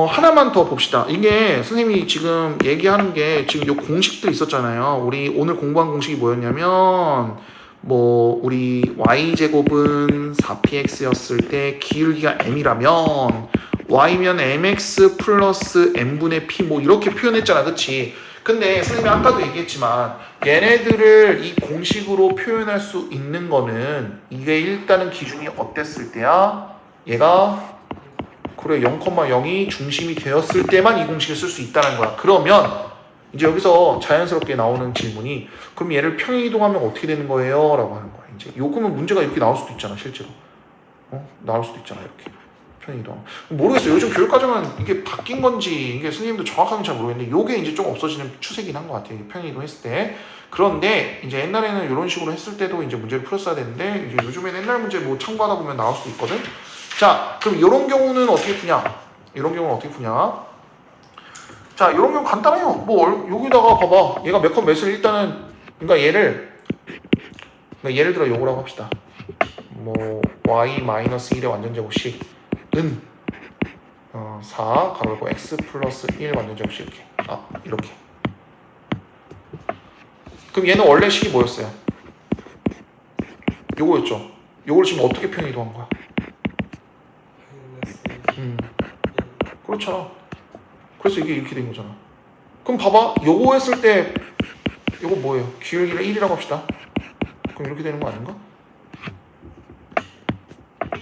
하나만 더 봅시다. 이게 선생님이 지금 얘기하는 게 지금 요 공식들 있었잖아요. 우리 오늘 공부한 공식이 뭐였냐면 우리 y제곱은 4px였을 때 기울기가 m이라면 y면 mx 플러스 m분의 p 이렇게 표현했잖아. 그치? 근데 선생님이 아까도 얘기했지만 얘네들을 이 공식으로 표현할 수 있는 거는 이게 일단은 기준이 어땠을 때야? 얘가 그래 0,0이 중심이 되었을 때만 이 공식을 쓸 수 있다는 거야. 그러면 이제 여기서 자연스럽게 나오는 질문이 그럼 얘를 평행이동하면 어떻게 되는 거예요? 라고 하는 거야. 이제 요거면 문제가 이렇게 나올 수도 있잖아. 실제로 나올 수도 있잖아. 이렇게 평행이동. 모르겠어요. 요즘 교육과정은 이게 바뀐 건지 이게 선생님도 정확하게 잘 모르겠는데 요게 이제 좀 없어지는 추세긴 한 것 같아요. 평행이동 했을 때. 그런데 이제 옛날에는 이런 식으로 했을 때도 이제 문제를 풀었어야 되는데 이제 요즘에는 옛날 문제 참고하다 보면 나올 수도 있거든. 자, 그럼 이런 경우는 어떻게 푸냐? 자, 이런 경우 간단해요. 여기다가 봐봐. 얘가 몇 컴 몇을 일단은 그러니까 예를 들어 요거라고 합시다. y-1의 완전제곱식은 4 가로고 x 플러스 1 완전제곱식 이렇게. 그럼 얘는 원래 식이 뭐였어요? 요거였죠. 요걸 지금 어떻게 평행이동한 거야? 그렇잖아. 그래서 이게 이렇게 된 거잖아. 그럼 봐봐. 요거 했을 때 요거 뭐예요? 기울기를 1이라고 합시다. 그럼 이렇게 되는 거 아닌가?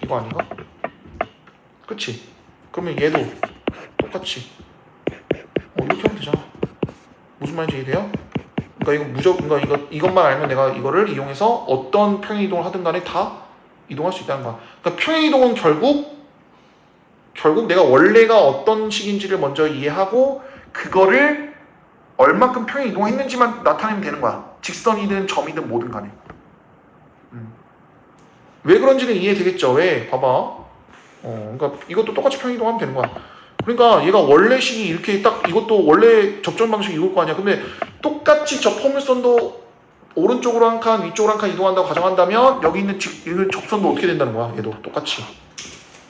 이거 아닌가? 그치? 그러면 얘도 똑같이 이렇게 하면 되잖아. 무슨 말인지 이해돼요? 그러니까 이것만 알면 내가 이거를 이용해서 어떤 평행이동을 하든 간에 다 이동할 수 있다는 거야. 그러니까 평행이동은 결국 결국 내가 원래가 어떤 식인지를 먼저 이해하고 그거를 얼마큼 평행 이동했는지만 나타내면 되는 거야. 직선이든 점이든 뭐든 간에. 왜 그런지는 이해되겠죠? 왜? 봐봐. 그러니까 이것도 똑같이 평행 이동하면 되는 거야. 그러니까 얘가 원래식이 이렇게 딱 이것도 원래 접점 방식이 이걸 거 아니야. 근데 똑같이 저 포물선도 오른쪽으로 한 칸, 위쪽으로 한 칸 이동한다고 가정한다면 여기 있는 접선도 어떻게 된다는 거야? 얘도 똑같이.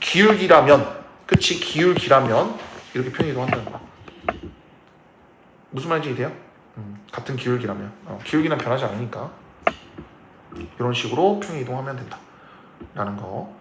기울기라면, 그치? 기울기라면 이렇게 평행 이동한다는 거야. 무슨 말인지 이해돼요? 같은 기울기라면. 기울기는 변하지 않으니까. 이런 식으로 평행 이동하면 된다. 라는 거.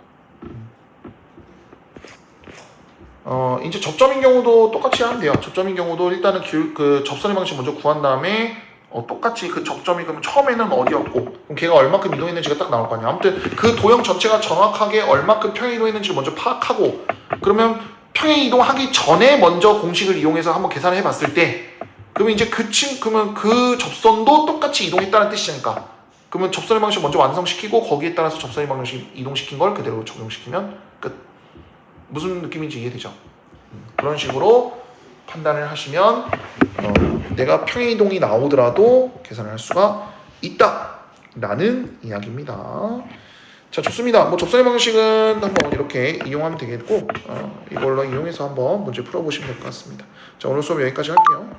이제 접점인 경우도 똑같이 하면 돼요. 접점인 경우도 일단은 그 접선의 방식 먼저 구한 다음에 똑같이 그 접점이 그러면 처음에는 어디였고 그럼 걔가 얼마큼 이동했는지가 딱 나올 거 아니야. 아무튼 그 도형 전체가 정확하게 얼마큼 평행 이동했는지를 먼저 파악하고 그러면 평행 이동하기 전에 먼저 공식을 이용해서 한번 계산을 해봤을 때 그러면 이제 그러면 그 접선도 똑같이 이동했다는 뜻이니까 그러면 접선의 방식 먼저 완성시키고 거기에 따라서 접선의 방식 이동시킨 걸 그대로 적용시키면 끝. 무슨 느낌인지 이해되죠? 그런 식으로 판단을 하시면 내가 평행이동이 나오더라도 계산을 할 수가 있다 라는 이야기입니다. 자, 좋습니다. 뭐 접선의 방식은 한번 이렇게 이용하면 되겠고 이걸로 이용해서 한번 문제 풀어보시면 될 것 같습니다. 자, 오늘 수업 여기까지 할게요.